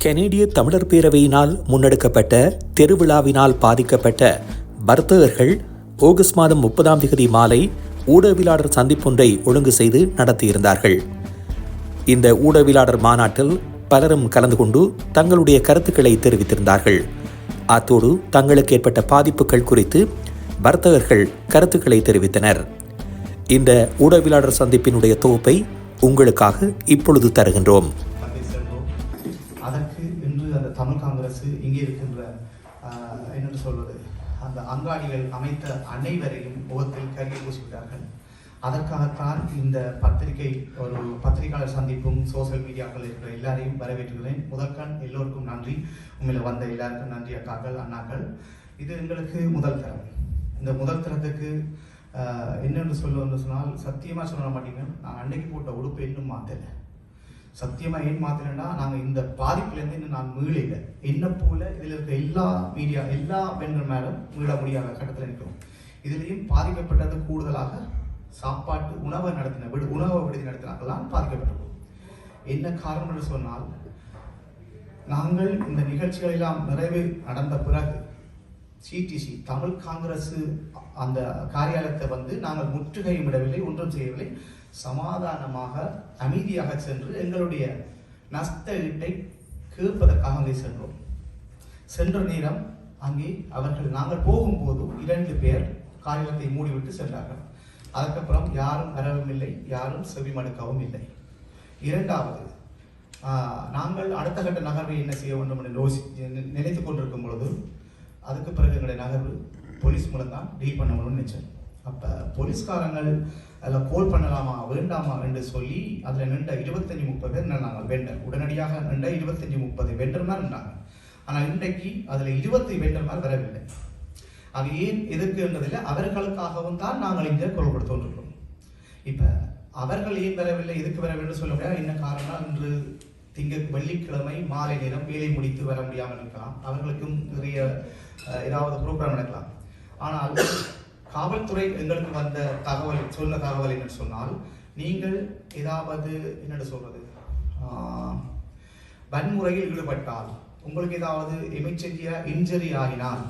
கனேடிய தமிழர் பேரவையினால் முன்னெடுக்கப்பட்ட தெருவிழாவினால் பாதிக்கப்பட்ட வர்த்தகர்கள் ஆகஸ்ட் மாதம் 30 மாலை ஊடகவியலாளர் சந்திப்பொன்றை ஒழுங்கு செய்து நடத்தியிருந்தார்கள். இந்த ஊடகவியலாளர் மாநாட்டில் பலரும் கலந்து கொண்டு தங்களுடைய கருத்துக்களை தெரிவித்திருந்தார்கள். அத்தோடு தங்களுக்கு ஏற்பட்ட பாதிப்புகள் குறித்து வர்த்தகர்கள் கருத்துக்களை தெரிவித்தனர். இந்த ஊடகவியலாளர் சந்திப்பினுடைய தொகுப்பை உங்களுக்காக இப்பொழுது தருகின்றோம். அதற்கு இன்று அந்த தமிழ் காங்கிரஸ் இங்கே இருக்கின்ற என்னென்று சொல்வது, அந்த அங்காடிகள் அமைத்த அனைவரையும் முகத்தில் கரிய பூசிவிட்டார்கள். அதற்காகத்தான் இந்த ஒரு பத்திரிகையாளர் சந்திப்பும் சோசியல் மீடியாக்கள் இருக்கிற எல்லாரையும் வரவேற்றுகிறேன். முதற்கண் எல்லோருக்கும் நன்றி. உண்மையில் வந்த எல்லாருக்கும் நன்றி அக்காக்கள், அண்ணாக்கள். இது எங்களுக்கு முதல் தரம். இந்த முதல் தரத்துக்கு என்னென்று சொல்லுவோம்னு சொன்னால், சத்தியமாக சொல்ல மாட்டீங்க, நான் அன்னைக்கு போட்ட உடுப்பு இன்னும் மாற்றலை. சத்தியமாக ஏன் மாற்றலைன்னா, நாங்கள் இந்த பாதிப்புலேருந்து இன்னும் நான் மீளல. என்ன போல இதில் இருக்க எல்லா பெண்கள் மேலும் மீள முடியாத கட்டத்தில் இருக்கிறோம். இதுலேயும் பாதிக்கப்பட்டது கூடுதலாக சாப்பாட்டு உணவு விடுதி நடத்தினார்கள்லாம் பாதிக்கப்பட்டிருக்கோம். என்ன காரணம் என்று சொன்னால், நாங்கள் இந்த நிகழ்ச்சிகள் எல்லாம் நிறைவு நடந்த பிறகு சிடிசி தமிழ் காங்கிரஸ் அந்த காரியாலயத்தை நாங்கள் முற்றுகையும் விடவில்லை, ஒன்றும் செய்யவில்லை. சமாதானமாக அமைதியாக சென்று எங்களுடைய நஷ்ட ஈட்டை கேட்பதற்காக அங்கே சென்றோம். சென்ற நேரம் அங்கே நாங்கள் போகும்போது 2 பேர் காரியாலயத்தை மூடிவிட்டு சென்றார்கள். அதுக்கப்புறம் யாரும் வரவும் இல்லை, யாரும் செவிமடுக்கவும் இல்லை. இரண்டாவது, நாங்கள் அடுத்த கட்ட நகர்வை என்ன செய்ய வேண்டும் என்று நினைத்து கொண்டிருக்கும் பொழுது, அதுக்கு பிறகு எங்களுடைய நகர்வு போலீஸ் மூலம் தான் டீல் பண்ண முடியும்னு நினைச்சோம். அப்போ போலீஸ்காரங்கள் அதில் கோல் பண்ணலாமா வேண்டாமா என்று சொல்லி அதில் நின்ற 25-30 பேர் நாங்கள் வெண்டர், உடனடியாக நின்ற 25-30 வெண்டர் மாதிரி இருந்தாங்க. ஆனால் இன்றைக்கு அதில் 20 வெண்டர் மாதிரி வரவில்லை. அது ஏன் எதிர்க்குன்றதில்லை, அவர்களுக்காகவும் தான் நாங்கள் இங்கே குரல் கொடுத்து கொண்டிருக்கிறோம். இப்போ அவர்கள் ஏன் வரவில்லை, எதுக்கு வரவில்லை சொல்ல முடியாது. என்ன காரணம், இன்று வெள்ளிக்கிழமை மாலை நேரம் வேலை முடித்து வர முடியாமல் இருக்கலாம், அவர்களுக்கும் நிறைய ஏதாவது ப்ரோக்ராம் நடக்கலாம். ஆனால் காவல்துறை எங்களுக்கு சொன்ன தகவல் என்று சொன்னால், நீங்கள் ஏதாவது என்னென்னு சொல்றது, வன்முறையில் ஈடுபட்டால், உங்களுக்கு ஏதாவது இன்ஜரி ஆகினால்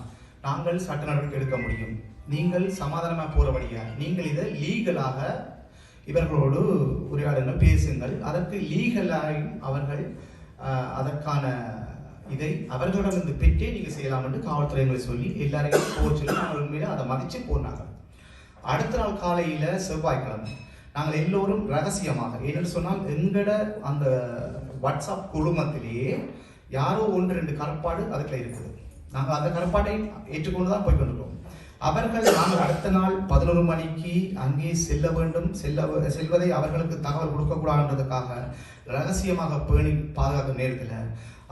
நாங்கள் சட்ட நடவடிக்கை எடுக்க முடியும். நீங்கள் சமாதானமாக போறபடியா நீங்கள் இதை லீகலாக இவர்களோடு உரையாடுங்கள், பேசுங்கள். அதற்கு லீகலாக அவர்கள் அதற்கான இதை அவர்களிடமிருந்து பெற்றே நீங்கள் செய்யலாம் என்று காவல்துறைகளை சொல்லி எல்லாரையும் போக சொல்லி நாங்கள் உண்மையில அதை மதித்து போனாங்க. அடுத்த நாள் காலையில் செவ்வாய்க்கிழமை நாங்கள் எல்லோரும் ரகசியமாக, ஏன்னு சொன்னால் எங்கட அந்த வாட்ஸ்அப் குழுமத்திலேயே யாரோ 1-2 கருப்பாடு அதுக்குள்ள இருக்குது. நாங்கள் அந்த கருப்பாட்டை ஏற்றுக்கொண்டு தான் போய்கொண்டிருக்கோம். நாங்கள் அடுத்த நாள் 11 மணிக்கு அங்கே செல்ல வேண்டும், செல்வதை அவர்களுக்கு தகவல் கொடுக்கக்கூடாதுன்றதுக்காக ரகசியமாக பேணி பாதுகாக்கும் நேரத்தில்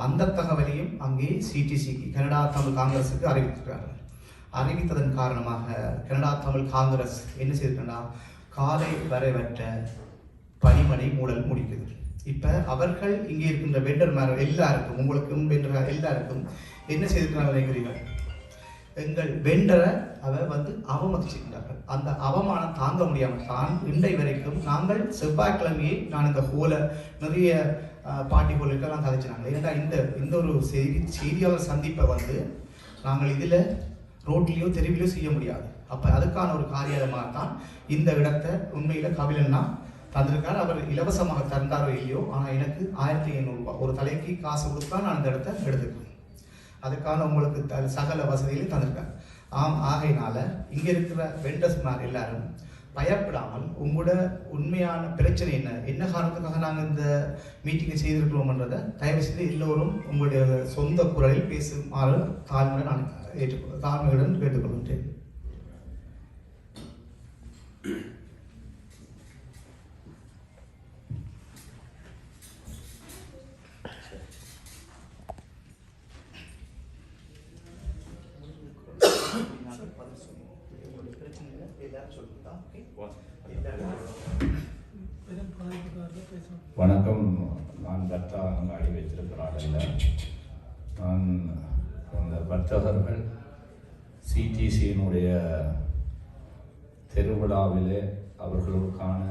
அந்த தகவலையும் அங்கே சிடிசிக்கு கனடா தமிழ் காங்கிரஸுக்கு அறிவித்திருக்கிறார்கள். அறிவித்ததன் காரணமாக கனடா தமிழ் காங்கிரஸ் என்ன செய்திருக்கா, காலை வரைவற்ற பணிமனை மூடல் முடிக்குது. இப்போ அவர்கள் இங்கே இருக்கின்ற வெண்டர் மேல எல்லாருக்கும், உங்களுக்கும் வெண்டர் எல்லாருக்கும் என்ன செய்திருக்கிறார்கள் நினைக்கிறீர்கள், எங்கள் வெண்டரை அவமதிச்சிருக்கிறார்கள். அந்த அவமானம் தாங்க முடியாமல் தான் இன்றை வரைக்கும் நாங்கள் செவ்வாய்க்கிழமையே நான் இந்த நிறைய பாட்டி போலெல்லாம் கதைச்சினாங்க. ஏன்னா இந்த ஒரு செய்தியாளர் சந்திப்பை நாங்கள் இதில் ரோட்லேயோ தெருவிலையோ செய்ய முடியாது. அப்போ அதுக்கான ஒரு காரியமாக தான் இந்த இடத்தை உண்மையில் கபிலன்னா தந்திருக்கார். அவர் இலவசமாக தந்தாரோ இல்லையோ, ஆனால் எனக்கு 1500 ரூபாய் ஒரு தலைக்கு காசு கொடுத்தா நான் இந்த இடத்த எடுத்துக்கிறேன். அதுக்கான உங்களுக்கு சகல வசதிகளையும் தந்திருக்காங்க. ஆகையினால இங்கே இருக்கிற வெண்டர்ஸ் மேல் எல்லாரும் பயப்படாமல் உங்களோட உண்மையான பிரச்சனை என்ன காரணத்துக்காக நாங்கள் இந்த மீட்டிங்கை செய்திருக்கிறோம்ன்றதை தயவு செய்து எல்லோரும் உங்களுடைய சொந்த குரலில் பேசுமாறு தாழ்மையுடன் கேட்டுக்கொள்கின்றேன். வணக்கம். நான் பர்த்தா அங்காடி வைத்திருக்கிறார்கள். நான் அந்த வர்த்தகர்கள் சிடிசியினுடைய தெருவிழாவிலே அவர்களுக்கான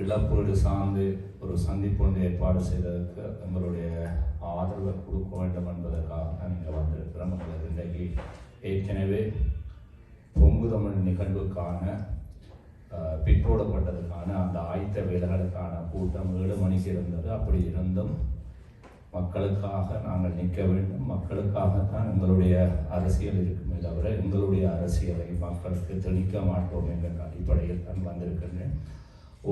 இழப்பீடு சார்ந்து ஒரு சந்திப்பு ஒன்று ஏற்பாடு செய்ததற்கு எங்களுடைய ஆதரவு ஆதரவை கொடுக்க வேண்டும் என்பதற்காக நான் இங்கே வந்திருக்கிறோம். உங்களுக்கு இன்றைக்கு ஏற்கனவே பொங்கு தமிழ் நிகழ்வுக்கான பிற்போடப்பட்டதுக்கான அந்த ஆயத்த வேலைகளுக்கான கூட்டம் 7 மணிக்கு இருந்தது. அப்படி இருந்தும் மக்களுக்காக நாங்கள் நிற்க வேண்டும், மக்களுக்காகத்தான் எங்களுடைய அரசியல் இருக்குமே தவிர எங்களுடைய அரசியலை மக்களுக்கு திணிக்க மாட்டோம் என்ற அடிப்படையில் தான் வந்திருக்கின்றேன்.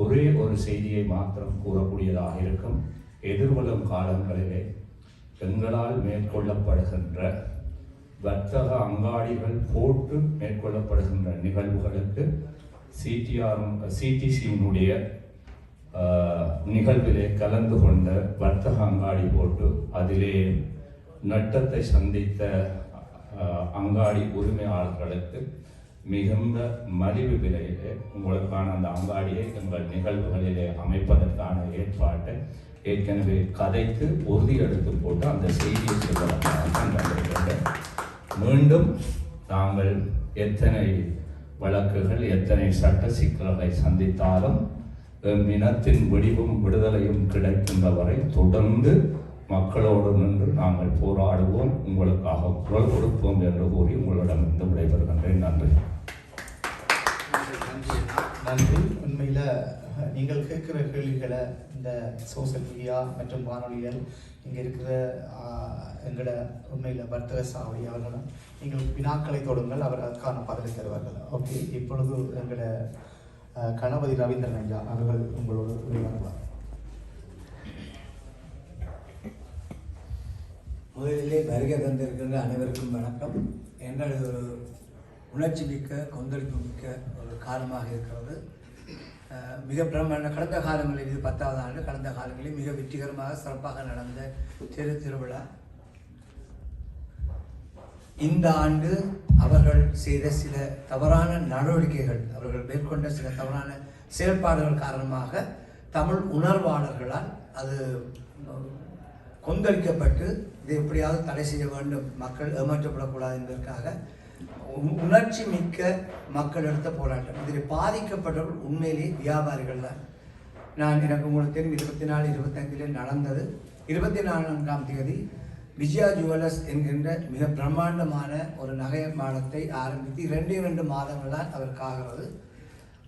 ஒரே ஒரு செய்தியை மாத்திரம் கூறக்கூடியதாக இருக்கும். எதிர்வரும் காலங்களிலே எங்களால் மேற்கொள்ளப்படுகின்ற வர்த்தக அங்காடிகள் போட்டு மேற்கொள்ளப்படுகின்ற நிகழ்வுகளுக்கு சிடிசியினுடைய நிகழ்விலே கலந்து கொண்ட வர்த்தக அங்காடி போட்டு அதிலே நட்டத்தை சந்தித்த அங்காடி உரிமையாளர்களுக்கு மிகுந்த மலிவு விலையிலே உங்களுக்கான அந்த அங்காடியை எங்கள் நிகழ்வுகளிலே அமைப்பதற்கான ஏற்பாட்டை ஏற்கனவே கதைத்து உறுதி எடுத்து போட்டு அந்த செய்தியை சொல்வதற்காக மீண்டும் நாங்கள் எத்தனை வழக்குகள் எத்தனை சட்ட சிக்கல்களை சந்தித்தாலும் இனத்தின் வெடிவும் விடுதலையும் கிடைக்கின்ற வரை தொடர்ந்து மக்களோடு நின்று நாங்கள் போராடுவோம், உங்களுக்காக குரல் கொடுப்போம் என்று கூறி உங்களிடமிருந்து விடைபெறுகின்றேன். நன்றி. நன்றி. உண்மையில் நீங்கள் கேட்குற கேள்விகளை இந்த சோசியல் மீடியா மற்றும் வானொலிகள் இங்கே இருக்கிற எங்களோட உண்மையில் வர்த்தக சாவடி அவர்களும் நீங்கள் வினாக்களை தொடுங்கள், அவர் அதுக்கான பதிலை தருவார்கள். ஓகே, இப்பொழுது எங்களோட கணபதி ரவீந்திரன் ஐயா அவர்கள் உங்களோடு விளையாடுவார். முதலிலே வருகை தந்திருக்கின்ற அனைவருக்கும் வணக்கம். என்றால் இது ஒரு உணர்ச்சி மிக்க கொந்தளிப்பு மிக்க ஒரு காலமாக இருக்கிறது. மிக பிரமாண்ட கடந்த காலங்களில் இது 10வது ஆண்டு, கடந்த காலங்களில் மிக வெற்றிகரமாக சிறப்பாக நடந்த திருவிழா. இந்த ஆண்டு அவர்கள் செய்த சில தவறான நடவடிக்கைகள், அவர்கள் மேற்கொண்ட சில தவறான செயல்பாடுகள் காரணமாக தமிழ் உணர்வாளர்களால் அது கொந்தளிக்கப்பட்டு இதை எப்படியாவது தடை செய்ய வேண்டும், மக்கள் ஏமாற்றப்படக்கூடாது என்பதற்காக உணர்ச்சி மிக்க மக்கள் எடுத்த போராட்டம். இதில் பாதிக்கப்பட்டவர்கள் உண்மையிலேயே வியாபாரிகள் தான். எனக்கு உங்களுக்கு தெரியும், 24, 25 நடந்தது. 24ஆம் தேதி விஜயா ஜுவல்லர்ஸ் என்கின்ற மிக பிரம்மாண்டமான ஒரு நகை மாடத்தை ஆரம்பித்து 2 மாதங்கள் தான் அவருக்கு ஆகிறது.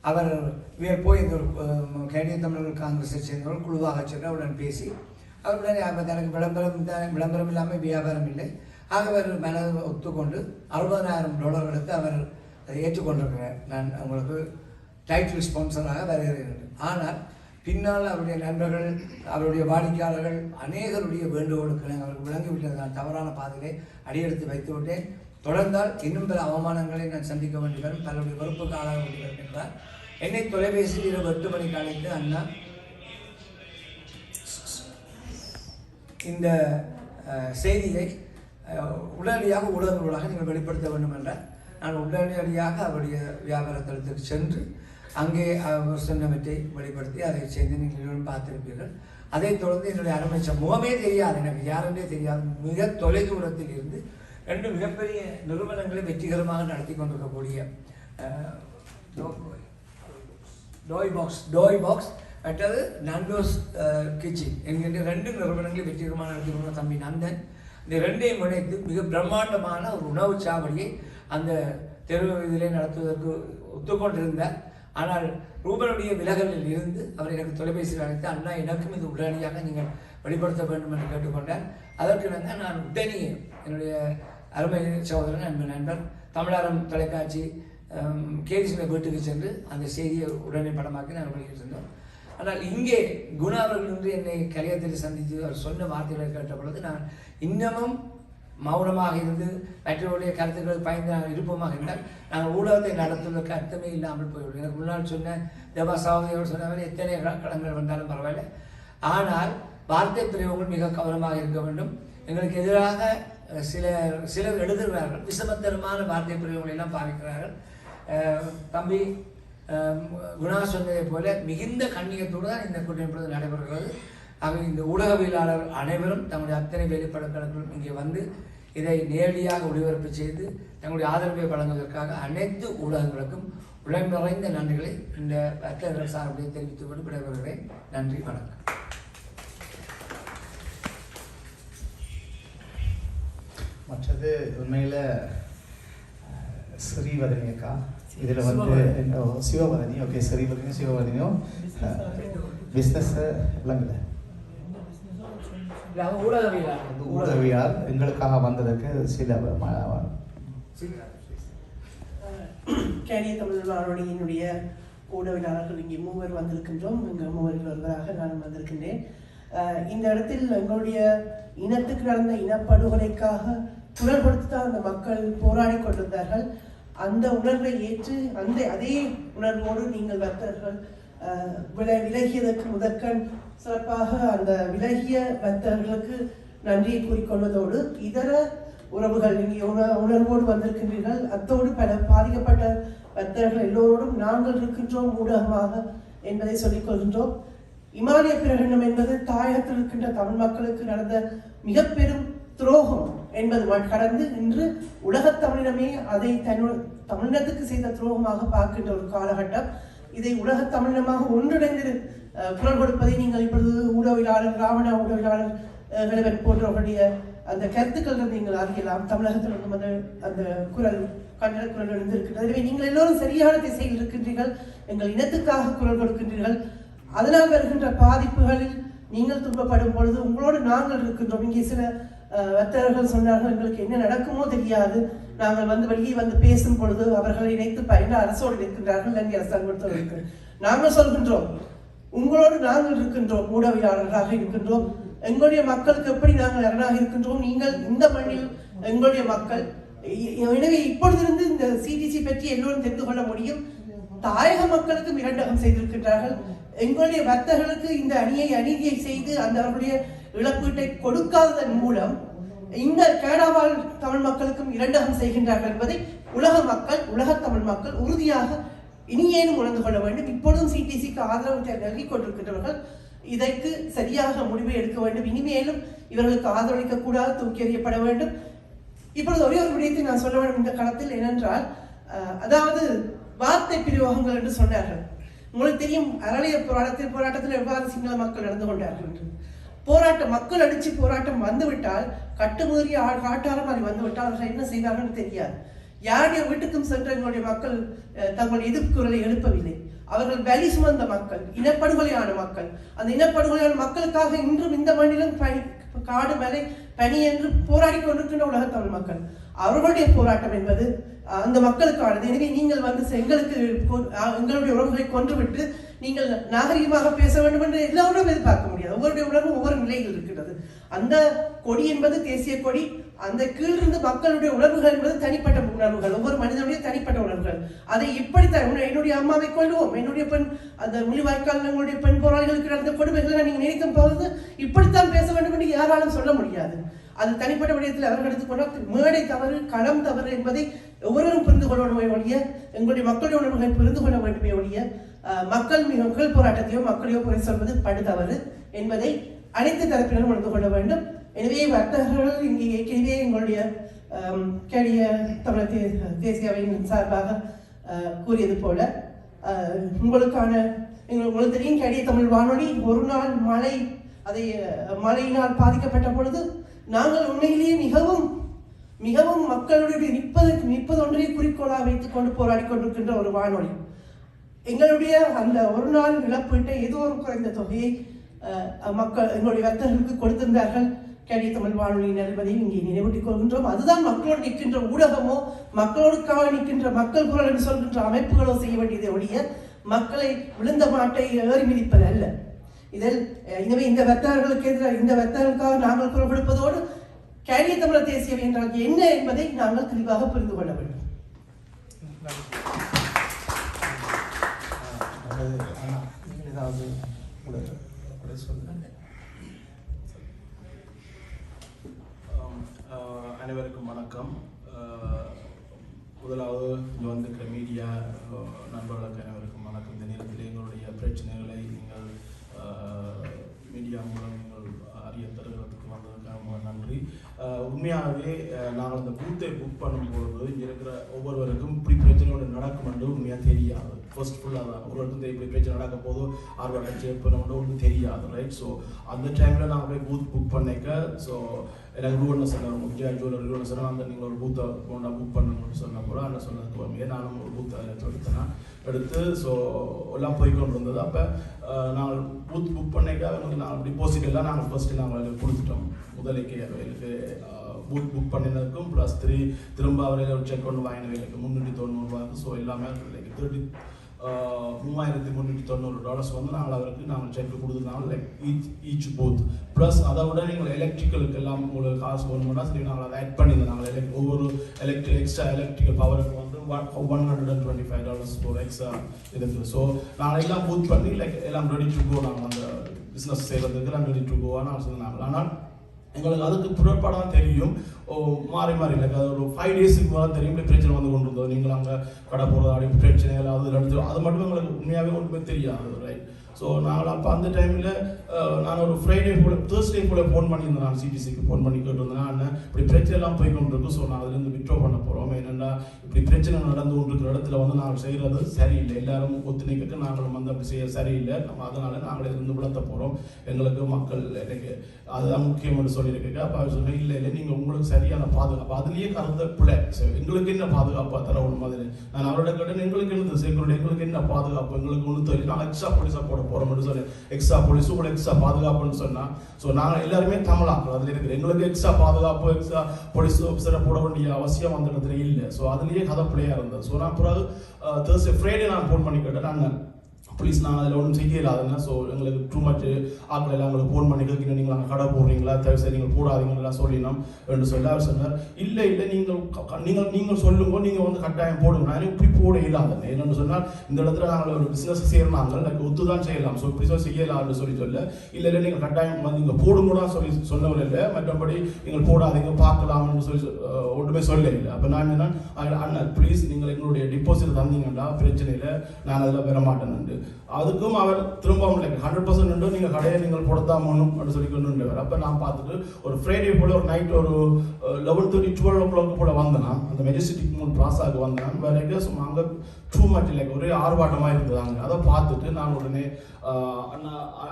அவர் போய் இந்த ஒரு கனடிய தமிழர்கள் காங்கிரஸை சேர்ந்தவர்கள் குழுவாக சென்று அவருடன் பேசி அவருடன் எனக்கு விளம்பரம் இல்லாமல் வியாபாரம் இல்லை, ஆக அவர் மனதை ஒத்துக்கொண்டு $60,000 அவர் அதை ஏற்றுக்கொண்டிருக்கிறார். நான் உங்களுக்கு டைட்டில் ஸ்பான்சராக வருகிறேன். ஆனால் பின்னால் அவருடைய நண்பர்கள், அவருடைய வாடிக்கையாளர்கள் அநேகருடைய வேண்டுகோளுக்கு அவர்கள் விளங்கிவிட்டது. நான் தவறான பாதையை அடியெடுத்து வைத்து விட்டேன், தொடர்ந்தால் இன்னும் பல அவமானங்களை நான் சந்திக்க வேண்டி வரும், பலருடைய வெறுப்புக்கு ஆளாக வேண்டி வரும் என்றார். என்னை தொலைபேசியில் இரவு 8 மணிக்கு அழைத்து, அண்ணா இந்த செய்தியை உடனடியாக ஊடகங்களாக நீங்கள் வெளிப்படுத்த வேண்டும் என்றால், நான் உடனடியாக அவருடைய வியாபார தளத்துக்கு சென்று அங்கே அவர் சொன்னவற்றை வெளிப்படுத்தி அதை செய்து நீங்கள் பார்த்திருப்பீர்கள். அதைத் தொடர்ந்து என்னுடைய அருமை முகமே தெரியாது, எனக்கு யாருன்னே தெரியாது, மிக தொலைதூரத்தில் இருந்து 2 மிகப்பெரிய நிறுவனங்களை வெற்றிகரமாக நடத்தி கொண்டிருக்கக்கூடிய டோய் பாக்ஸ் மற்றது நாண்டோஸ் கிச்சன் என்கின்ற 2 நிறுவனங்களை வெற்றிகரமாக நடத்தி கொண்ட தம்பி நந்தன், இந்த 2ஐயும் இணைத்து மிக பிரம்மாண்டமான ஒரு உணவு சாவடியை அந்த தெரு இதிலே நடத்துவதற்கு ஒத்துக்கொண்டிருந்தார். ஆனால் ரூபனுடைய விலகலில் இருந்து அவர் எனக்கு தொலைபேசியில் அழைத்து, அண்ணா எனக்கும் இது உடனடியாக நீங்கள் வெளிப்படுத்த வேண்டும் என்று கேட்டுக்கொண்டார். அதற்கு நான் உடனே என்னுடைய அருமை சகோதரன் அன்பு நண்பர் தமிழாரம் தொலைக்காட்சி கேடிசின வீட்டுக்கு சென்று அந்த செய்தியை உடனே படமாக்கி நான் வெளியிட்டிருந்தோம். ஆனால் இங்கே குணா அவர்கள் இன்று என்னை கலியத்தில் சந்தித்து அவர் சொன்ன வார்த்தைகளை கேட்ட பொழுது நான் இன்னமும் மௌனமாக இருந்து மற்றவருடைய கருத்துக்கள் பயந்து இருப்போமாக இருந்தால் நாங்கள் ஊடகத்தை நடத்துவதற்கு அர்த்தமே இல்லாமல் போய்விடும். எனக்கு முன்னால் சொன்ன தேவா சகோதரிகள் சொன்னவரை எத்தனை களங்கள் வந்தாலும் பரவாயில்லை, ஆனால் வார்த்தை பிரயோகங்கள் மிக கவனமாக இருக்க வேண்டும். எங்களுக்கு எதிராக சிலர் எழுதுகிறார்கள், விஷமத்தரமான வார்த்தை பிரயோகங்கள் எல்லாம் பாவிக்கிறார்கள். தம்பி குணா சொன்னதை போல மிகுந்த கண்ணியத்தோடு தான் இந்த கூட்டம் நடைபெறுகிறது. ஆக இந்த ஊடகவியலாளர் அனைவரும் தங்களுடைய அத்தனை வெளிப்படங்களும் இங்கே வந்து இதை நேரடியாக ஒளிபரப்பு செய்து தங்களுடைய ஆதரவை வழங்குவதற்காக அனைத்து ஊடகங்களுக்கும் உலகம் நிறைந்த நன்றிகளை இந்த வர்த்தகர்கள் சார்பிலே தெரிவித்துக் கொண்டு விடைபெறுகிறேன். நன்றி, வணக்கம். மற்றது உண்மையில் ஸ்ரீவதனி அக்கா இதில் வந்து சிவவதனி ஓகே சிவவதனியும் பிஸ்னஸ் விளங்குது ஊடகவியால் எங்களுக்காக வந்ததற்கு சில கேனிய தமிழ் வானொலியினுடைய ஊடகவியலாளர்கள் இங்கே 3 வந்திருக்கின்றோம். எங்கள் 3 ஒருவராக நான் வந்திருக்கின்றேன். இந்த இடத்தில் எங்களுடைய இனத்துக்கு நடந்த இனப்படுகொலைக்காக குரல் கொடுத்துதான் அந்த மக்கள் போராடி கொண்டிருந்தார்கள். அந்த உணர்வை ஏற்று அதே உணர்வோடு நீங்கள் வர்த்தகர்கள் விலகியதற்கு முதற்கண் சிறப்பாக அந்த விலகிய வர்த்தகர்களுக்கு நன்றியை கூறிக்கொள்வதோடு இதர உறவுகள் இங்கே உணர்வோடு வந்திருக்கின்றீர்கள். அத்தோடு பல பாதிக்கப்பட்ட வர்த்தகர்கள் எல்லோரோடும் நாங்கள் இருக்கின்றோம் ஊடகமாக என்பதை சொல்லிக் கொள்கின்றோம். இமாலய பிரகடனம் என்பது தாயகத்தில் இருக்கின்ற தமிழ் மக்களுக்கு நடந்த மிக பெரும் துரோகம் என்பது கடந்து இன்று உலகத் தமிழினமே அதை தமிழினத்துக்கு செய்த துரோகமாக பார்க்கின்ற ஒரு காலகட்டம். இதை உலகத் தமிழினமாக ஒன்றிணைந்து குரல் கொடுப்பதை நீங்கள் இப்பொழுது ஊடகவியலாளர் ராவண ஊடகவியலாளர் போன்றவர்களுடைய அந்த கருத்துக்கள் நீங்கள் அறியலாம். தமிழகத்தில் இருக்கும் அந்த குரல் கண்டன குரல் எழுந்திருக்கின்றது. எனவே நீங்கள் எல்லோரும் சரியான திசையில் இருக்கின்றீர்கள். எங்கள் இனத்துக்காக குரல் கொடுக்கின்றீர்கள். அதனால் வருகின்ற பாதிப்புகளில் நீங்கள் துன்பப்படும் பொழுது உங்களோடு நாங்கள் இருக்கின்றோம். இங்கே சில வர்த்தகர்கள் சொன்னார்கள், எங்களுக்கு என்ன நடக்குமோ தெரியாது, நாங்கள் வெளியே வந்து பேசும் பொழுது அவர்களை இணைத்து பயண அரசோடு இருக்கின்றார்கள். இலங்கை அரசாங்கத்தோடு இருக்கு. நாங்கள் சொல்கின்றோம், உங்களோடு நாங்கள் இருக்கின்றோம், ஊடகவியலாளர்களாக இருக்கின்றோம். எங்களுடைய மக்களுக்கு எப்படி நாங்கள் அரணாக இருக்கின்றோம், நீங்கள் இந்த மண்ணில் எங்களுடைய மக்கள். எனவே இப்பொழுதிருந்து இந்த சிடிசி பற்றி எல்லோரும் தெரிந்து கொள்ள முடியும். தாயக மக்களுக்கும் இரண்டகம் செய்திருக்கின்றார்கள். எங்களுடைய வர்த்தகர்களுக்கு இந்த அநீதியை செய்து அவர்களுடைய இழப்பீட்டை கொடுக்காததன் மூலம் இந்த கனடாவாழ் தமிழ் மக்களுக்கும் இரண்டகம் செய்கின்றார்கள் என்பதை உலக தமிழ் மக்கள் உறுதியாக இனியேனும் உணர்ந்து கொள்ள வேண்டும். இப்பொழுதும் சிடிசிக்கு ஆதரவு நல்கி கொண்டிருக்கின்றவர்கள் இதற்கு சரியாக முடிவை எடுக்க வேண்டும். இனிமேலும் இவர்களுக்கு ஆதரவளிக்க கூடாது, தூக்கி எறியப்பட வேண்டும். இப்பொழுது ஒரே ஒரு விடயத்தை நான் சொல்ல வேண்டும் இந்த களத்தில். ஏனென்றால் அதாவது வார்த்தை பிரயோகங்கள் என்று சொன்னார்கள். உங்களுக்கு தெரியும், அரளிய போராட்டத்தில் எவ்வாறு சிங்கள மக்கள் நடந்து கொண்டார்கள் என்று. மக்கள் அடிச்சு போராட்டம் வந்துவிட்டால், கட்டுமீறிய காட்டாரம் மாதிரி வந்துவிட்டால் அவர்கள் என்ன செய்வார்கள் தெரியாது. யாருடைய வீட்டுக்கும் சென்ற எங்களுடைய மக்கள் தங்களுடைய எதிர்ப்பு குரலை எழுப்பவில்லை. அவர்கள் வலி சுமந்த மக்கள், இனப்படுகொலையான மக்கள். அந்த இனப்படுகொலையான மக்களுக்காக இன்றும் இந்த மண்ணிலும் காடு மலை பனி என்று போராடி கொண்டிருக்கின்ற உலக தமிழ் மக்கள். அவர்களுடைய போராட்டம் என்பது அந்த மக்களுக்கானது. எனவே நீங்கள் எங்களுடைய உறவுகளை கொன்றுவிட்டு நீங்கள் நாகரிகமாக பேச வேண்டும் என்று எல்லாரும் எதிர்பார்க்க முடியாது. ஒவ்வொருடைய உணர்வும் ஒவ்வொரு நிலையில் இருக்கிறது. அந்த கொடி என்பது தேசிய கொடி. அந்த கீழிருந்து மக்களுடைய உணர்வுகள் என்பது தனிப்பட்ட உணர்வுகள், ஒவ்வொரு மனிதனுடைய தனிப்பட்ட உணர்வுகள். அதை இப்படித்தான் என்னுடைய அம்மாவை கொள்வோம், என்னுடைய பெண் அந்த முள்ளிவாய்க்கால் எங்களுடைய பெண் போராளிகளுக்கு நடந்த கொடுமைகளை நீங்கள் நினைக்கும் போது இப்படித்தான் பேச வேண்டும் என்று யாராலும் சொல்ல முடியாது. அது தனிப்பட்ட விடயத்தில் அவர்கள் எடுத்துக்கொண்டால் மேடை தவறு, களம் தவறு என்பதை ஒவ்வொருவரும் புரிந்து கொள்ளவே ஒழிய, எங்களுடைய மக்களுடைய உணர்வுகளை புரிந்து கொள்ள வேண்டுமே ஒழிய, மக்கள் போராட்டத்தையோ மக்களையோ குறை சொல்வது படுதவறு என்பதை அனைத்து தரப்பினரும் உணர்ந்து கொள்ள வேண்டும். எனவே வர்த்தகர்கள் இங்கே ஏற்கனவே எங்களுடைய கேடிய தமிழ் தேசியவையின் சார்பாக கூறியது போல உங்களுக்கு தெரியும், கேடிய தமிழ் வானொலி ஒரு நாள் மழையினால் பாதிக்கப்பட்ட பொழுது நாங்கள் உண்மையிலேயே மிகவும் மிகவும் மக்களுடைய நிற்பது ஒன்றையே குறிக்கோளாக வைத்துக் கொண்டு போராடி கொண்டிருக்கின்ற ஒரு வானொலி. எங்களுடைய அந்த ஒரு நாள் இழப்பீட்டை ஏதோ ஒரு குறைந்த தொகையை எங்களுடைய வர்த்தகர்களுக்கு கொடுத்திருந்தார்கள் கேடிய தமிழ் வானொலியினர் என்பதையும் இங்கே நினைவூட்டிக் கொள்கின்றோம். அதுதான் மக்களோடு நிற்கின்ற ஊடகமோ, மக்களோடுக்காக நிற்கின்ற மக்கள் குரல் என்று சொல்கின்ற அமைப்புகளோ செய்ய வேண்டியதை ஒழிய மக்களை விழுந்த மாட்டை ஏறி மிதிப்பது அல்ல. எனவே இந்த வர்த்தகர்களுக்கு எதிராக இந்த வர்த்தகர்களுக்காக நாங்கள் குரல் கொடுப்பதோடு கேடிய தமிழர் தேசியவை என்றால் என்ன என்பதை நாங்கள் தெளிவாக புரிந்து கொள்ள வேண்டும். அனைவருக்கும் வணக்கம். முதலாவது இங்கே வந்திருக்கிற மீடியா நண்பர்களுக்கு அனைவருக்கும் வணக்கம். இந்த நேரத்தில் எங்களுடைய பிரச்சனைகளை நீங்கள் மீடியா மூலம் நீங்கள் அறிய தருகிறதுக்கு வந்ததுக்காக நன்றி. உண்மையாகவே நாங்கள் இந்த பூத்தை புக் பண்ணும்பொழுது இங்கே இருக்கிற ஒவ்வொருவருக்கும் இப்படி பிரச்சனையோடு நடக்கும் என்று உண்மையாக தெரியாது. ஃபர்ஸ்ட் ஃபுல்லாக தான் ஒருவருக்கு இப்படி பிரச்சனை நடக்க போதும் ஆர்வாட்டம் செய்யப்போனோட ஒன்றும் தெரியாது ரைட். ஸோ அந்த டைமில் நான் போய் பூத் புக் பண்ணிக்க. ஸோ எனக்கு ரூவன் சொன்னார் விஜயா ஜுவல்லர் ரூவன் சொன்னால் அந்த நீங்கள் ஒரு பூத்தை போனா புக் பண்ணணும்னு சொன்ன போல அண்ணன் சொன்னதுக்கு வந்து நானும் ஒரு பூத்தை எடுத்து ஸோ எல்லாம் போய்கொண்டு இருந்தது. அப்போ நாங்கள் பூத் புக் பண்ணிக்க அவங்களுக்கு நாங்கள் டிபாசிட் எல்லாம் நாங்கள் ஃபர்ஸ்ட்டு நாங்கள் கொடுத்துட்டோம் முதலைக்கு அவர்களுக்கு பூத் புக் பண்ணினதுக்கும் ப்ளஸ் திரும்ப அவர்கள் ஒரு செக் ஒன்று வாங்கினவர்களுக்கு $390. ஸோ எல்லாமே $3,390 வந்து நாங்கள் செக் கொடுத்துருந்தாங்க லைக் ஈச் பூத். ப்ளஸ் அதை விட நீங்கள் எலக்ட்ரிக்கலுக்கு எல்லாம் உங்களுக்கு காசு வேணும்னா சரி நாங்கள் அதை ஆட் பண்ணியிருந்தோம். நாங்கள் ஒவ்வொரு எக்ஸ்ட்ரா எலக்ட்ரிக்கல் பவருக்கு வந்து $125 எக்ஸ்ட்ரா இருக்குது. ஸோ நாங்கள் எல்லாம் பூத் பண்ணி லைக் எல்லாம் ரெடி டு கோ. நாங்கள் அந்த பிஸ்னஸ் செய்கிறதுக்கு எல்லாம் ரெடி டு கோவாக நாங்கள் சொன்னாங்க. ஆனால் எங்களுக்கு அதுக்கு புறப்பாடாக தெரியும் மாறி லைக் அது ஒரு 5 டேஸுக்கு மேலே தெரியும் இப்படி பிரச்சனை வந்து கொண்டு வந்தோம். நீங்கள் அங்கே கடை போகிறது அப்படி பிரச்சனைகள் அது எடுத்து அது மட்டும் எங்களுக்கு உண்மையாகவே ஒன்றுமே தெரியாது ரைட். ஸோ நாங்கள் அப்போ அந்த டைமில் நான் ஒரு தேர்ஸ்டே போல் ஃபோன் பண்ணியிருந்தேன். நான் சிடிசிக்கு ஃபோன் பண்ணி கேட்டிருந்தேன் அண்ணன் இப்படி பிரச்சனை எல்லாம் போய் கொண்டு இருக்கு. ஸோ நான் அதுலேருந்து விட்ரோ பண்ண போகிறோம். என்னென்னா இப்படி பிரச்சனை நடந்து கொண்டு இருக்கிற இடத்துல வந்து நாங்கள் செய்கிறது சரியில்லை. எல்லாரும் ஒத்துழைக்க நாங்களும் வந்து அப்படி செய்ய சரியில்லை. நம்ம அதனால் நாங்கள் இருந்து விளத்த போகிறோம். எங்களுக்கு மக்கள் எனக்கு அதுதான் முக்கியம்னு சொல்லியிருக்கேன். அப்போ அவர் சொன்னேன் இல்லை நீங்கள் உங்களுக்கு சரியான பாதுகாப்பு அதுலேயே கருந்த பிள்ளை எங்களுக்கு என்ன பாதுகாப்பாக தர ஒன்று மாதிரி நான் அவரோட கேட்டேன் எங்களுக்கு என்ன செக்யூரிட்டி எங்களுக்கு என்ன பாதுகாப்பு எங்களுக்கு ஒன்று தெரியும். நான் எக்ஸ்ட்ரா போலீஸாக போட போகிறோம்னு சொல்லி எக்ஸ்ட்ரா போலீஸு கூட எக்ஸ்ட்ரா பாதுகாப்புன்னு சொன்னால் ஸோ நாங்கள் எல்லாருமே தமிழாக்கள் அதில் இருக்குது. எங்களுக்கு எக்ஸ்ட்ரா பாதுகாப்பு எக்ஸ்ட்ரா போலீஸ் ஆஃபீஸரை போட வேண்டிய அவசியம் அந்த இடத்துல இல்லை. ஸோ அதுலேயே கதை பிள்ளையாக இருந்தது. ஸோ நான் பிறகு தேர்ஸ்டே ஃப்ரைடே நான் ஃபோன் பண்ணி கேட்டேன் நான் ப்ளீஸ் நான் அதில் ஒன்றும் செய்யலாதுன்னா. ஸோ எங்களுக்கு டூ மச் ஆட்கள் எல்லாம் எங்களுக்கு ஃபோன் பண்ணி கேட்கணும் நீங்கள் அங்கே கடை போடுறீங்களா தயவுசெய்து நீங்கள் போடாதீங்கலாம் சொல்லினோம் என்று சொல்லி அவர் சொன்னார் இல்லை நீங்கள் சொல்லுங்க நீங்கள் வந்து கட்டாயம் போடுங்க. நான் இப்படி போட இல்லாத என்னென்னு சொன்னால் இந்த இடத்துல நாங்கள் ஒரு பிஸ்னஸ் செய்யறாங்க லைக் ஒத்து தான் செய்யலாம். ஸோ இப்படி செய்யலாம்னு சொல்ல இல்லை நீங்கள் கட்டாயம் வந்து நீங்கள் போடுங்கடா சொன்னவர் இல்லை மற்றபடி நீங்கள் போடாதீங்க பார்க்கலாம்னு சொல்லி ஒன்றுமே சொல்ல இல்லை. அப்போ நான் என்ன அண்ணா ப்ளீஸ் நீங்கள் எங்களுடைய டிபாசிட் தந்தீங்கன்னா பிரச்சனையில் நான் அதில் பெற மாட்டேன்னு அதுக்கும் அவர் திரும்பவும் லைக் 100% நீங்கள் கடையை நீங்கள் கொடுத்தாமணும் அப்படின்னு சொல்லி கொண்டுவர். அப்போ நான் பார்த்துட்டு ஒரு ஃப்ரைடே போல் ஒரு நைட் ஒரு 11:30-12 போல் வந்தேன். அந்த மெஜஸ்டிக் மூணு பிளாஸாவுக்கு வந்தேன். வேறு சும்மா அங்கே டூ மச் லைக் ஒரே ஆர்ப்பாட்டமாக இருந்தது அங்கே. அதை பார்த்துட்டு நான் உடனே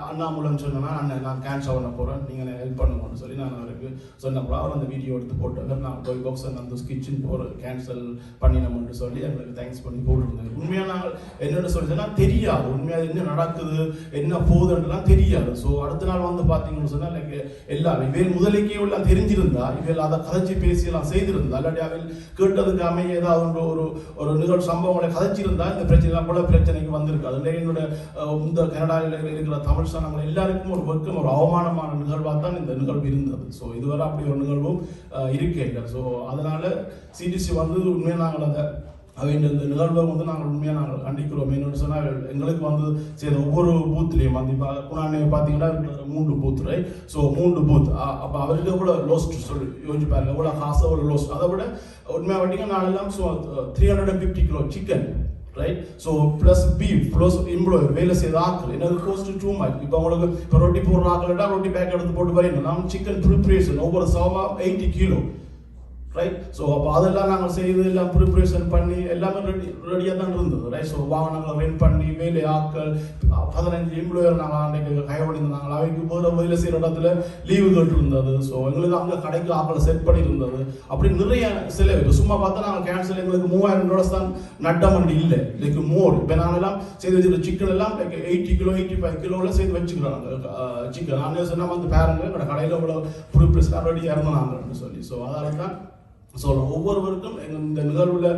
அண்ணாமூலம் சொன்னேன்னா அண்ணன் நான் கேன்சல் பண்ண போகிறேன் நீங்கள் ஹெல்ப் பண்ணுங்கன்னு சொல்லி நான் அவருக்கு சொன்னப்போ அவர் அந்த வீடியோ எடுத்து போட்டு நான் போய் பாக்ஸ் அந்த கிச்சன் போகிற கேன்சல் பண்ணினோம்னு சொல்லி எங்களுக்கு தேங்க்ஸ் பண்ணி போட்டுருந்தேன். உண்மையாக நாங்கள் என்னென்னு சொல்லிச்சுன்னா தெரியாது உண்மையாக என்ன நடக்குது என்ன போகுதுன்றலாம் தெரியாது. ஸோ அடுத்த நாள் வந்து பார்த்தீங்கன்னு சொன்னால் லைக் எல்லாம் இவையில் முதலைக்கே எல்லாம் தெரிஞ்சிருந்தா இவையில் அதை கதைச்சி பேசி எல்லாம் செய்திருந்தா இல்லாட்டி அவையில் கேட்டதுக்கு அமைய ஏதாவது ஒரு நிகழ்வு சம்பவங்களை கதைச்சிருந்தா இந்த பிரச்சனை போல பிரச்சனைக்கு வந்திருக்கு. அது என்னோட இந்த கனடாவில் இருக்கிற தமிழ் சனங்கள் எல்லாருக்கும் ஒரு வெக்கம் ஒரு அவமானமான நிகழ்வாக தான் இந்த நிகழ்வு இருந்தது. ஸோ இதுவரை அப்படி ஒரு நிகழ்வும் இருக்கே இல்லை. ஸோ அதனால சிடிசி வந்து உண்மையாக நாங்கள் அதை இந்த நிகழ்வை வந்து நாங்கள் உண்மையாக நாங்கள் கண்டிக்கிறோம். என்னென்னு சொன்னால் எங்களுக்கு வந்து செய்த ஒவ்வொரு பூத்துலேயும் வந்து இப்போ குணானே பார்த்தீங்கன்னா 3 பூத் ரைட். ஸோ 3 பூத் அப்போ அவருக்கு எவ்வளோ லோஸ்ட் சொல்லி யோசிச்சு பாருங்க எவ்வளோ காசு எவ்வளோ லோஸ்ட். அதை விட உண்மையாக பார்த்தீங்கன்னா நான் எல்லாம் so 350 kilo chicken right. So plus beef plus employee வேலை செய்த ஆக்கள் எனக்கு கோஸ்ட் டூ மச். இப்போ உங்களுக்கு இப்போ ரொட்டி போடுற ஆக்கள்டா ரொட்டி பேக் எடுத்து போட்டு வரீங்க நம்ம சிக்கன் ப்ரிப்ரேஷன் ஒவ்வொரு சவா 80 கிலோ ரைட். ஸோ அப்போ அதெல்லாம் நாங்கள் செய்து எல்லாம் ப்ரிப்ரேஷன் பண்ணி எல்லாமே ரெடியாக தான் இருந்தது ரைட். ஸோ வாகனங்களை ரெண்ட் பண்ணி வேலை ஆக்கள் 15 எம்ப்ளாயர் நாங்கள் அன்றைக்கு கைவடிந்தாங்க. அவைக்கு வேலை செய்கிற இடத்துல லீவு கேட்டுருந்தது. ஸோ எங்களுக்கு அங்கே கடைக்கு ஆக்களை செட் பண்ணியிருந்தது. அப்படி நிறைய செலவு. இப்போ சும்மா பார்த்தா நாங்கள் கேன்சல் எங்களுக்கு $3000 தான் நட்டமண்டி இல்லை லைக் மோர். இப்போ நாங்கள்லாம் செய்து வச்சுக்கிற சிக்கன் எல்லாம் லைக் 80 கிலோ 85 கிலோவில் செய்து வச்சுக்கிறோம் சிக்கன். நான் சொன்னால் வந்து பேரங்க என்னோட கடையில் இவ்வளோ ப்ரிப்ரேஷன் ரெடியாக இருந்தாங்கன்னு சொல்லி. ஸோ அதால தான் ஸோ ஒவ்வொருவருக்கும் இந்த நிகழ்வில்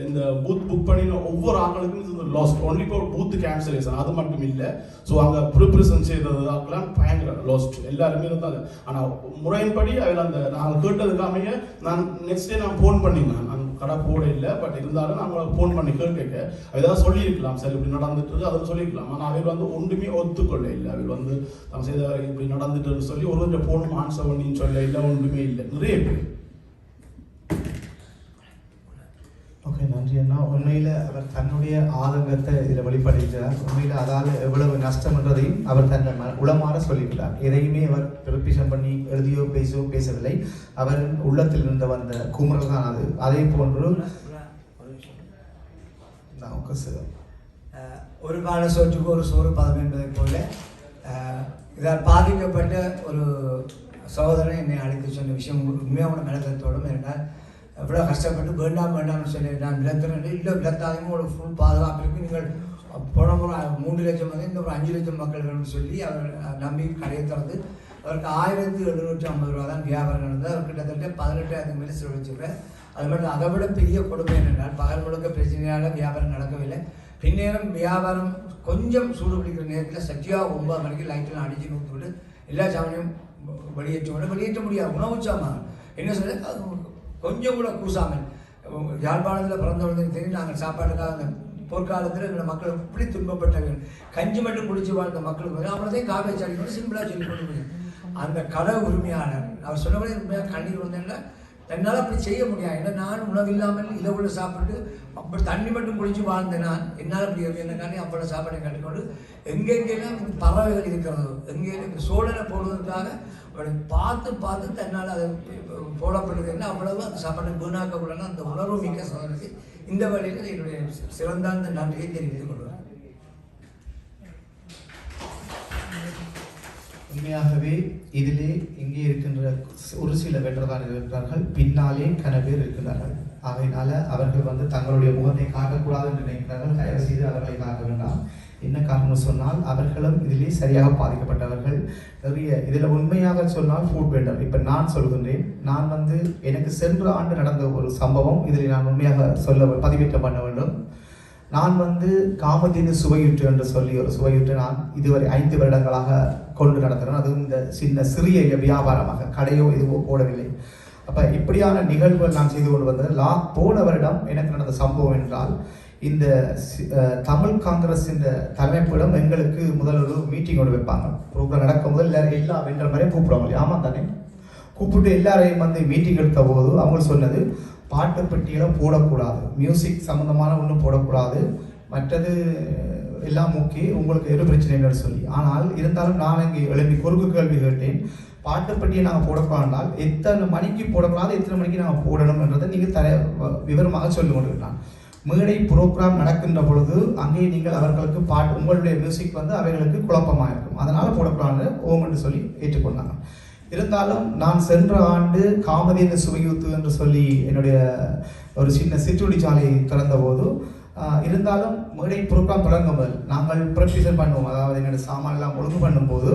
இந்த பூத் புக் பண்ணின ஒவ்வொரு ஆக்களுக்கும் இது லாஸ்ட் ஒன்லி இப்போ பூத் கேன்சலேஷன் அது மட்டும் இல்லை. ஸோ அங்கே ப்ரிப்ரேஷன் செய்தது ஆக்கெல்லாம் பயங்கர லாஸ்ட் எல்லாருமே இருந்தாங்க. ஆனால் முறையின்படி அதில் அந்த நாங்கள் கேட்டதுக்காமையே நான் நெக்ஸ்ட் டே நான் ஃபோன் பண்ணியிருந்தேன். நான் கடை போட இல்லை பட் இருந்தாலும் நாங்கள் ஃபோன் பண்ணி கேட்க ஏதாவது சொல்லியிருக்கலாம் சார் இப்படி நடந்துட்டு அதை சொல்லியிருக்கலாம். ஆனால் அவர் வந்து ஒன்றுமே ஒத்துக்கொள்ள இல்லை. அவர் வந்து நம்ம செய்த இப்படி நடந்துட்டுன்னு சொல்லி ஒரு ஃபோனும் ஆன்சர் பண்ணின்னு சொல்ல இல்லை ஒன்றுமே இல்லை நிறைய பேர். ஓகே நன்றி அண்ணா. உண்மையில் அவர் தன்னுடைய ஆதங்கத்தை இதில் வெளிப்படுத்தினார். உண்மையில் அதால் எவ்வளவு நஷ்டம்ன்றதையும் அவர் தன்னை உளமாற சொல்லிவிட்டார். எதையுமே அவர் ரிப்பீஷன் பண்ணி எழுதியோ பேசவில்லை. அவர் உள்ளத்தில் இருந்து வந்த குமுறல் தான் அது. அதே போன்று ஒரு கால சோற்றுக்கு ஒரு சோறு பதம் என்பதைப் போல இதால் பாதிக்கப்பட்ட ஒரு சகோதரன் என்னை அழைத்து சொன்ன விஷயம் உண்மையான நிலத்தோடும் என்றால் எவ்வளோ கஷ்டப்பட்டு வேண்டாம்னு சொல்லி நான் விளத்துறேன். இல்லை விளத்தாதையும் ஒரு ஃபுல் பாதுகாப்பு இருக்குது, நீங்கள் போன முறை 3 லட்சம் வந்து இந்த ஒரு 5 லட்சம் மக்கள் சொல்லி அவர் நம்பி கடையை திறந்து அவருக்கு 1750 ரூபா தான் வியாபாரம் நடந்தது. அவர் கிட்டத்தட்ட 18,000 மேலே செலவழிச்சிருக்கேன். அது மட்டும் அதை விட பெரிய கொடுமை என்னென்றால் பகல் முழுக்க பிரச்சனையால் வியாபாரம் நடக்கவில்லை. பின்னேரம் வியாபாரம் கொஞ்சம் சூடு பிடிக்கிற நேரத்தில் சத்தியாக 9 மணிக்கு லைட்டெல்லாம் அடித்து நூற்றிவிட்டு எல்லா சாமானையும் வெளியேற்ற முடியாது. உணவு சாமான் என்ன சொல்ல கொஞ்சம் கூட கூசாமல் யாழ்ப்பாணத்தில் பிறந்தவர்கள் தெரியும். நாங்கள் சாப்பாட்டுக்காக அந்த போர்க்காலத்தில் எங்களை மக்கள் இப்படி துன்பப்பட்டவர்கள் கஞ்சி மட்டும் குடிச்சு வாழ்ந்த மக்களுக்கு அப்புறத்தையும் காஃபி சாடிக்கணும் சிம்பிளாக சொல்லி கொண்டு முடியும். அந்த கடை உரிமையாளர் அவர் சொன்னபடி உண்மையாக கண்ணீர் வந்தேன்னா என்னால் அப்படி செய்ய முடியாது. ஏன்னா நான் உணவில்லாமல் இலவுல சாப்பிட்டு அப்படி தண்ணி மட்டும் குடிச்சு வாழ்ந்தேன். நான் என்னால் அப்படி என்னக்காண்டி அப்படி சாப்பாடை கட்டிக்கொண்டு எங்கெங்கெல்லாம் பறவைகள் இருக்கிறதோ எங்கே சோழனை போடுவதற்காக அவளை பார்த்து தன்னால் அதை போடப்படுதுன்னா அவ்வளவு அந்த சாப்பாட்டை வீணாக்கக்கூடாது. அந்த உணர்வு மிக்க சோதனைக்கு இந்த வழியில் என்னுடைய சிறந்தார்ந்த நன்றியை தெரிவித்துக் கொள்வேன். உண்மையாகவே இதிலே இங்கே இருக்கின்ற ஒரு சில வென்றதாரர்கள் இருக்கிறார்கள், பின்னாலே கன பேர் இருக்கிறார்கள். ஆகையினால அவர்கள் தங்களுடைய முகத்தை காட்டக்கூடாது என்று நினைக்கிறார்கள். தயவு செய்து அவர்களை காக்க வேண்டாம். என்ன காரணம் சொன்னால் அவர்களும் இதிலே சரியாக பாதிக்கப்பட்டவர்கள் நிறைய. இதில் உண்மையாக சொன்னால் ஃபுட் வெண்டர். இப்போ நான் சொல்கின்றேன், நான் எனக்கு சென்ற ஆண்டு நடந்த ஒரு சம்பவம் இதில் நான் உண்மையாக பதிவேற்றம் பண்ண வேண்டும். நான் காமதேனு சுவையுற்று என்று சொல்லி ஒரு சுவையுற்று நான் இதுவரை 5 வருடங்களாக கொண்டு நடத்துகிறேன். அதுவும் இந்த சிறிய வியாபாரமாக கடையோ இதுவோ போடவில்லை. அப்போ இப்படியான நிகழ்வுகள் நான் செய்து கொண்டு வந்தது. போன வருடம் எனக்கு நடந்த சம்பவம் என்றால் இந்த தமிழ் காங்கிரஸ் இந்த தலைமைப்பிடம் எங்களுக்கு முதல் ஒரு மீட்டிங் ஒன்று வைப்பாங்க. ப்ரோக்ராம் நடக்கும் போது எல்லா வென்ற மாதிரியும் கூப்பிடுவாங்க. ஆமாம் தானே, கூப்பிட்டு எல்லாரையும் மீட்டிங் எடுத்த போது அவங்க சொன்னது பாட்டு பெட்டியெல்லாம் போடக்கூடாது, மியூசிக் சம்மந்தமான ஒன்றும் போடக்கூடாது, மற்றது எல்லாம் ஓகே, உங்களுக்கு எது பிரச்சனை இல்லைன்னு சொல்லி. ஆனால் இருந்தாலும் நான் இங்கே எழுப்பி குறுக்கு கேள்வி கேட்டேன். பாட்டு பெட்டியை நாங்கள் போடக்கூடாது, எத்தனை மணிக்கு போடக்கூடாது, எத்தனை மணிக்கு நாங்கள் போடணும் என்றதை நீங்கள் விவரமாக சொல்லி கொண்டிருக்கிறான். மேடை ப்ரோக்ராம் நடக்கின்ற பொழுது அங்கே நீங்கள் அவர்களுக்கு பாட்டு உங்களுடைய மியூசிக் அவைகளுக்கு குழப்பமாக இருக்கும், அதனால் போடக்கூடாது ஓம் என்று சொல்லி ஏற்றுக்கொண்டாங்க. இருந்தாலும் நான் சென்ற ஆண்டு காமதேனு சுவையூத்து என்று சொல்லி என்னுடைய ஒரு சின்ன சிற்றுண்டி சாலை திறந்த போது இருந்தாலும் மேடை ப்ரோக்ராம் தொடங்கும் போது நாங்கள் ப்ரொஃபஷன் பண்ணுவோம். அதாவது எங்களுடைய சாமான்லாம் ஒழுங்கு பண்ணும்போது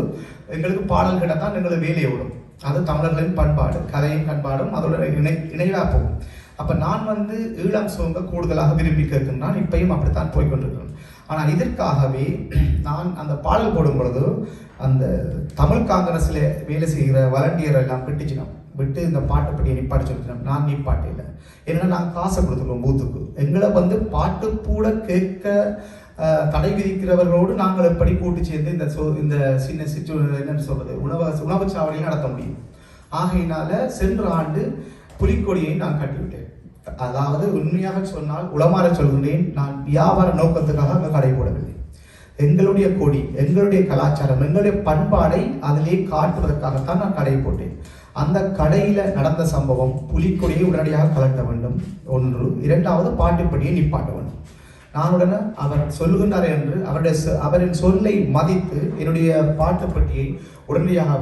எங்களுக்கு பாடல் கிட்டத்தான் எங்களுக்கு வேலையை விடும். அது தமிழர்களின் பண்பாடு, கதையின் பண்பாடும் அதோட இணைவாக போகும். அப்போ நான் ஈழம் சோங்க கூடுதலாக விரும்பி கேட்கின்றான். இப்பையும் அப்படித்தான் போய்கொண்டிருக்கிறேன். ஆனால் இதற்காகவே நான் அந்த பாடல் போடும் பொழுது அந்த தமிழ் காங்கிரஸில் வேலை செய்கிற வாலண்டியர் எல்லாம் விட்டு இந்த பாட்டை பற்றி நிப்பாட்ட சொல்லிக்கிறோம். நான் நிப்பாட்டையில் ஏன்னா நாங்கள் காசை கொடுத்துருக்கோம் பூத்துக்கு. எங்களை பாட்டு கூட கேட்க தடை விதிக்கிறவர்களோடு நாங்கள் எப்படி கூட்டு சேர்ந்து இந்த சின்ன என்னன்னு சொல்றது உணவு சாவடியை நடத்த முடியும். ஆகையினால சென்ற ஆண்டு புலிக்கொடியை நான் கட்டிவிட்டேன். அதாவது உண்மையாக சொன்னால் உளமாற சொல்கின்றேன், நான் வியாபார நோக்கத்துக்காக அங்கே கடை போடவில்லை. எங்களுடைய கொடி, எங்களுடைய கலாச்சாரம், எங்களுடைய பண்பாடை அதிலே காட்டுவதற்காகத்தான் நான் கடை போட்டேன். அந்த கடையில நடந்த சம்பவம் புலிக்கொடியை உடனடியாக கலட்ட வேண்டும் ஒன்று, இரண்டாவது பாட்டுப்படியை நிப்பாட்ட வேண்டும். நான் உடனே அவர் சொல்லுகின்றார் என்று அவரின் சொல்லை மதித்து என்னுடைய பாட்டுப்பட்டியை உடனடியாக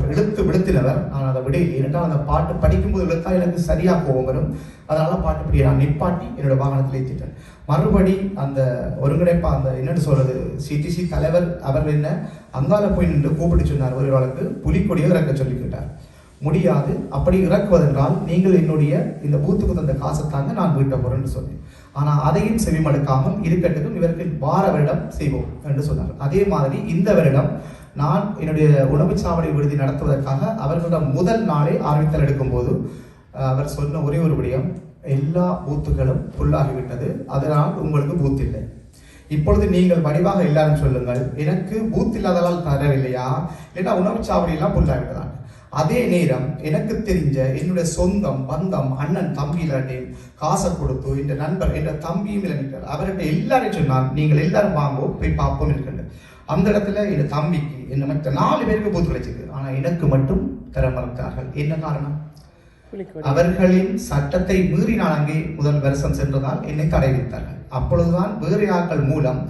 விடுத்தினவர். நான் அதை விடையில் ஏனென்றால் அந்த பாட்டு படிக்கும்போது இழுத்தா எனக்கு சரியாக கோபம் வரும். அதனால பாட்டுப்படியை நான் நிப்பாட்டி என்னோட வாகனத்தில் ஏற்றிட்டேன். மறுபடி அந்த ஒருங்கிணைப்பா அந்த என்னென்னு சொல்றது சிடிசி தலைவர் அவர் என்ன அங்கால போய் நின்று கூப்பிட்டு சொன்னார், ஒரு ஆளுக்கு புலிக்கொடியை இறக்க சொல்லிக்கிட்டார். முடியாது, அப்படி இறக்குவதென்றால் நீங்கள் என்னுடைய இந்த பூத்துக்கு தந்த காசை தாங்க நான் வீட்டை போறேன்னு சொன்னேன். ஆனால் அதையும் செவிமடுக்காமல் இருக்கட்டுக்கும் இவருக்கு வார வருடம் செய்வோம் என்று சொன்னார். அதே மாதிரி இந்த வருடம் நான் என்னுடைய உணவுச்சாவடி விடுதி நடத்துவதற்காக அவர்களிடம் முதல் நாளே ஆரம்பித்தல் எடுக்கும் போது அவர் சொன்ன ஒரே ஒரு விடயம், எல்லா பூத்துகளும் புல்லாகிவிட்டது, அதனால் உங்களுக்கு பூத் இல்லை. இப்பொழுது நீங்கள் வடிவாக எல்லாரும் சொல்லுங்கள், எனக்கு பூத் இல்லாததால் தரவில்லையா, இல்லைன்னா உணவுச்சாவடியெல்லாம் புல்லாகிவிட்டதான். அதே நேரம் எனக்கு தெரிஞ்ச என்னுடைய சொந்தம் பந்தம் அண்ணன் தம்பி இல்லாட்டி காசை கொடுத்து இந்த நண்பர் என்ற தம்பியும் இல்லை அவர்கிட்ட எல்லாரும் சொன்னார், நீங்கள் எல்லாரும் வாங்குவோம் போய் பார்ப்போம் இருக்கின்ற. அந்த இடத்துல என் தம்பிக்கு என்ன மற்ற 4 பேருக்கு பூத்து கிடைச்சது, ஆனால் எனக்கு மட்டும் தர மறுத்தார்கள். என்ன காரணம்? அவர்களின் சட்டத்தை மீறி நான் அங்கே முதல் வருஷம் சென்றதால் என்னை தடை வைத்தார்கள். அப்பொழுதுதான் வேறு ஆட்கள் மூலம்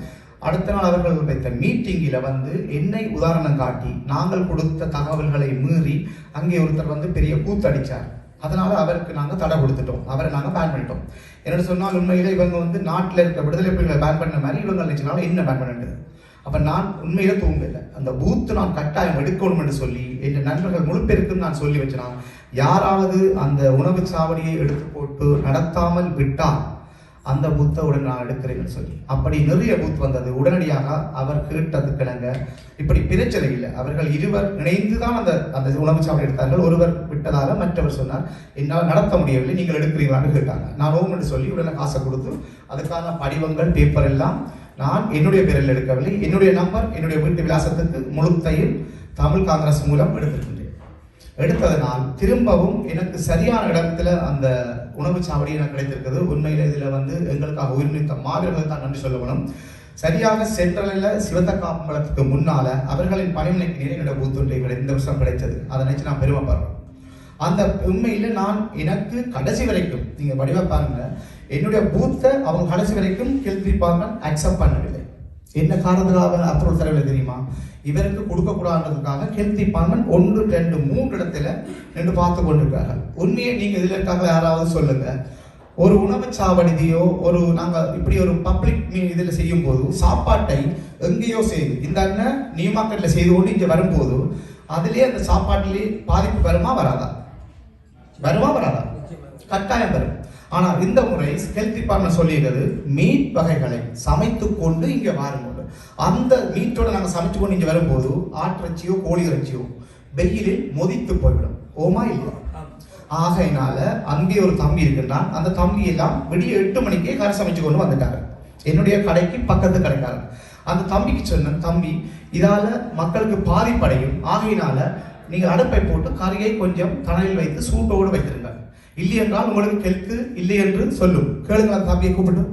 அடுத்த நாள் அவர்கள் வைத்த மீட்டிங்கில் வந்து என்னை உதாரணம் காட்டி நாங்கள் கொடுத்த தகவல்களை மீறி அங்கே ஒருத்தர் வந்து பெரிய கூத்தடிச்சார். அதனால அவருக்கு நாங்கள் தடை கொடுத்துட்டோம், அவரை நாங்கள் பேன் பண்ணிட்டோம். என்ன சொன்னால் உண்மையில இவங்க வந்து நாட்டில் இருக்க விடுதலை புலிகளை பேன் பண்ண மாதிரி இவங்க நினைச்சனால என்ன பேன் பண்ணிட்டு. அப்போ நான் உண்மையில தூங்கலை. அந்த பூத்து நான் கட்டாயம் எடுக்கணும் என்று சொல்லி என் நண்பர்கள் முழு பேருக்கும் நான் சொல்லி வச்சேன், யாராவது அந்த உணவு சாவடியை எடுத்து போட்டு நடத்தாமல் விட்டால் அந்த பூத்தை உடனே நான் எடுக்கிறேன்னு சொல்லி அப்படி நிறைய பூத் வந்தது. உடனடியாக அவர் கேட்டது கிழங்க இப்படி பிரச்சனை இல்லை, அவர்கள் இருவர் இணைந்துதான் அந்த அந்த உணவு சாவடி எடுத்தார்கள். ஒருவர் விட்டதாக மற்றவர் சொன்னார், என்னால் நடத்த முடியவில்லை, நீங்கள் எடுக்கிறீங்களான்னு கேட்டாங்க. நான் ஓம் என்று சொல்லி உடனே காசை கொடுத்து அதுக்கான படிவங்கள் பேப்பர் எல்லாம் நான் என்னுடைய பேரில் எடுக்கவில்லை, என்னுடைய நம்பர் என்னுடைய வீட்டு விலாசத்துக்கு முழுத்தையும் தமிழ் காங்கிரஸ் மூலம் எடுத்திருக்கின்றேன். எடுத்ததனால் திரும்பவும் எனக்கு சரியான இடத்துல அந்த உணவு சாவடி எனக்கு கிடைத்திருக்கிறது. உண்மையில இதில் வந்து எங்களுக்காக உயிர்நீத்த மாவீரர்கள் தான் நன்றி சொல்ல வேணும். சரியாக சென்ட்ரலில் சிவத்தக்காம்பலத்துக்கு முன்னால அவர்களின் பணிமனைக்கு நேரம் என்னோட பூத்தொன்றை இந்த வருஷம் கிடைத்தது. அதை நினைச்சு நான் பெருமைப்படுறேன். அந்த உண்மையில நான் எனக்கு கடைசி வரைக்கும் நீங்க வடிவ பாருங்க, என்னுடைய பூத்தை அவங்க கடைசி வரைக்கும் ஹெல்த் டிபார்ட்மெண்ட் அக்செப்ட் பண்ணவில்லை. என்ன காரணத்துக்காக அப்ரூவல் தரவில்லை தெரியுமா? இவருக்கு கொடுக்கக்கூடாதுன்றதுக்காக ஹெல்த் டிபார்ட்மெண்ட் 1, 2, 3 இடத்துல நின்று பார்த்து கொண்டிருக்கார்கள். உண்மையை நீங்க இதுல இருக்காங்க யாராவது சொல்லுங்க. ஒரு உணவுச்சாவடியோ ஒரு நாங்கள் இப்படி ஒரு பப்ளிக் இதில் செய்யும் போது சாப்பாட்டை எங்கேயோ செய்து இந்த அண்ணன் நியூ மார்க்கெட்டில் செய்து கொண்டு இங்கே வரும்போது அதிலே அந்த சாப்பாட்டிலே பாதிப்பு வருமா வராதா? வராதா? கட்டாயம் வரும். ஆனால் இந்த முறை ஹெல்த் டிபார்ட்மெண்ட் சொல்லியிருக்கிறது, மீட் வகைகளை சமைத்து கொண்டு இங்கே வாரும்போது அந்த மீட்டோட நாங்கள் சமைச்சு கொண்டு இங்கே வரும்போது ஆட்டிறைச்சியோ கோழி இறைச்சியோ வெயிலில் மொதித்து போய்விடும். ஓமா இல்லையா? ஆகையினால அங்கே ஒரு தம்பி இருக்கின்றான். அந்த தம்பி எல்லாம் விடிய 8 மணிக்கே கரை சமைச்சு கொண்டு வந்துட்டாங்க. என்னுடைய கடைக்கு பக்கத்து கடைக்காரன். அந்த தம்பிக்கு சொன்ன, தம்பி இதால மக்களுக்கு பாதிப்படையும், ஆகையினால நீங்க அடுப்பை போட்டு கறியை கொஞ்சம் தணலில் வைத்து சூட்டோடு வைத்திருங்க, இல்லை என்றால் உங்களுக்கு ஹெல்த் இல்லை என்று சொல்லும். கேளுங்க அந்த தம்பியை கூப்பிட்டு.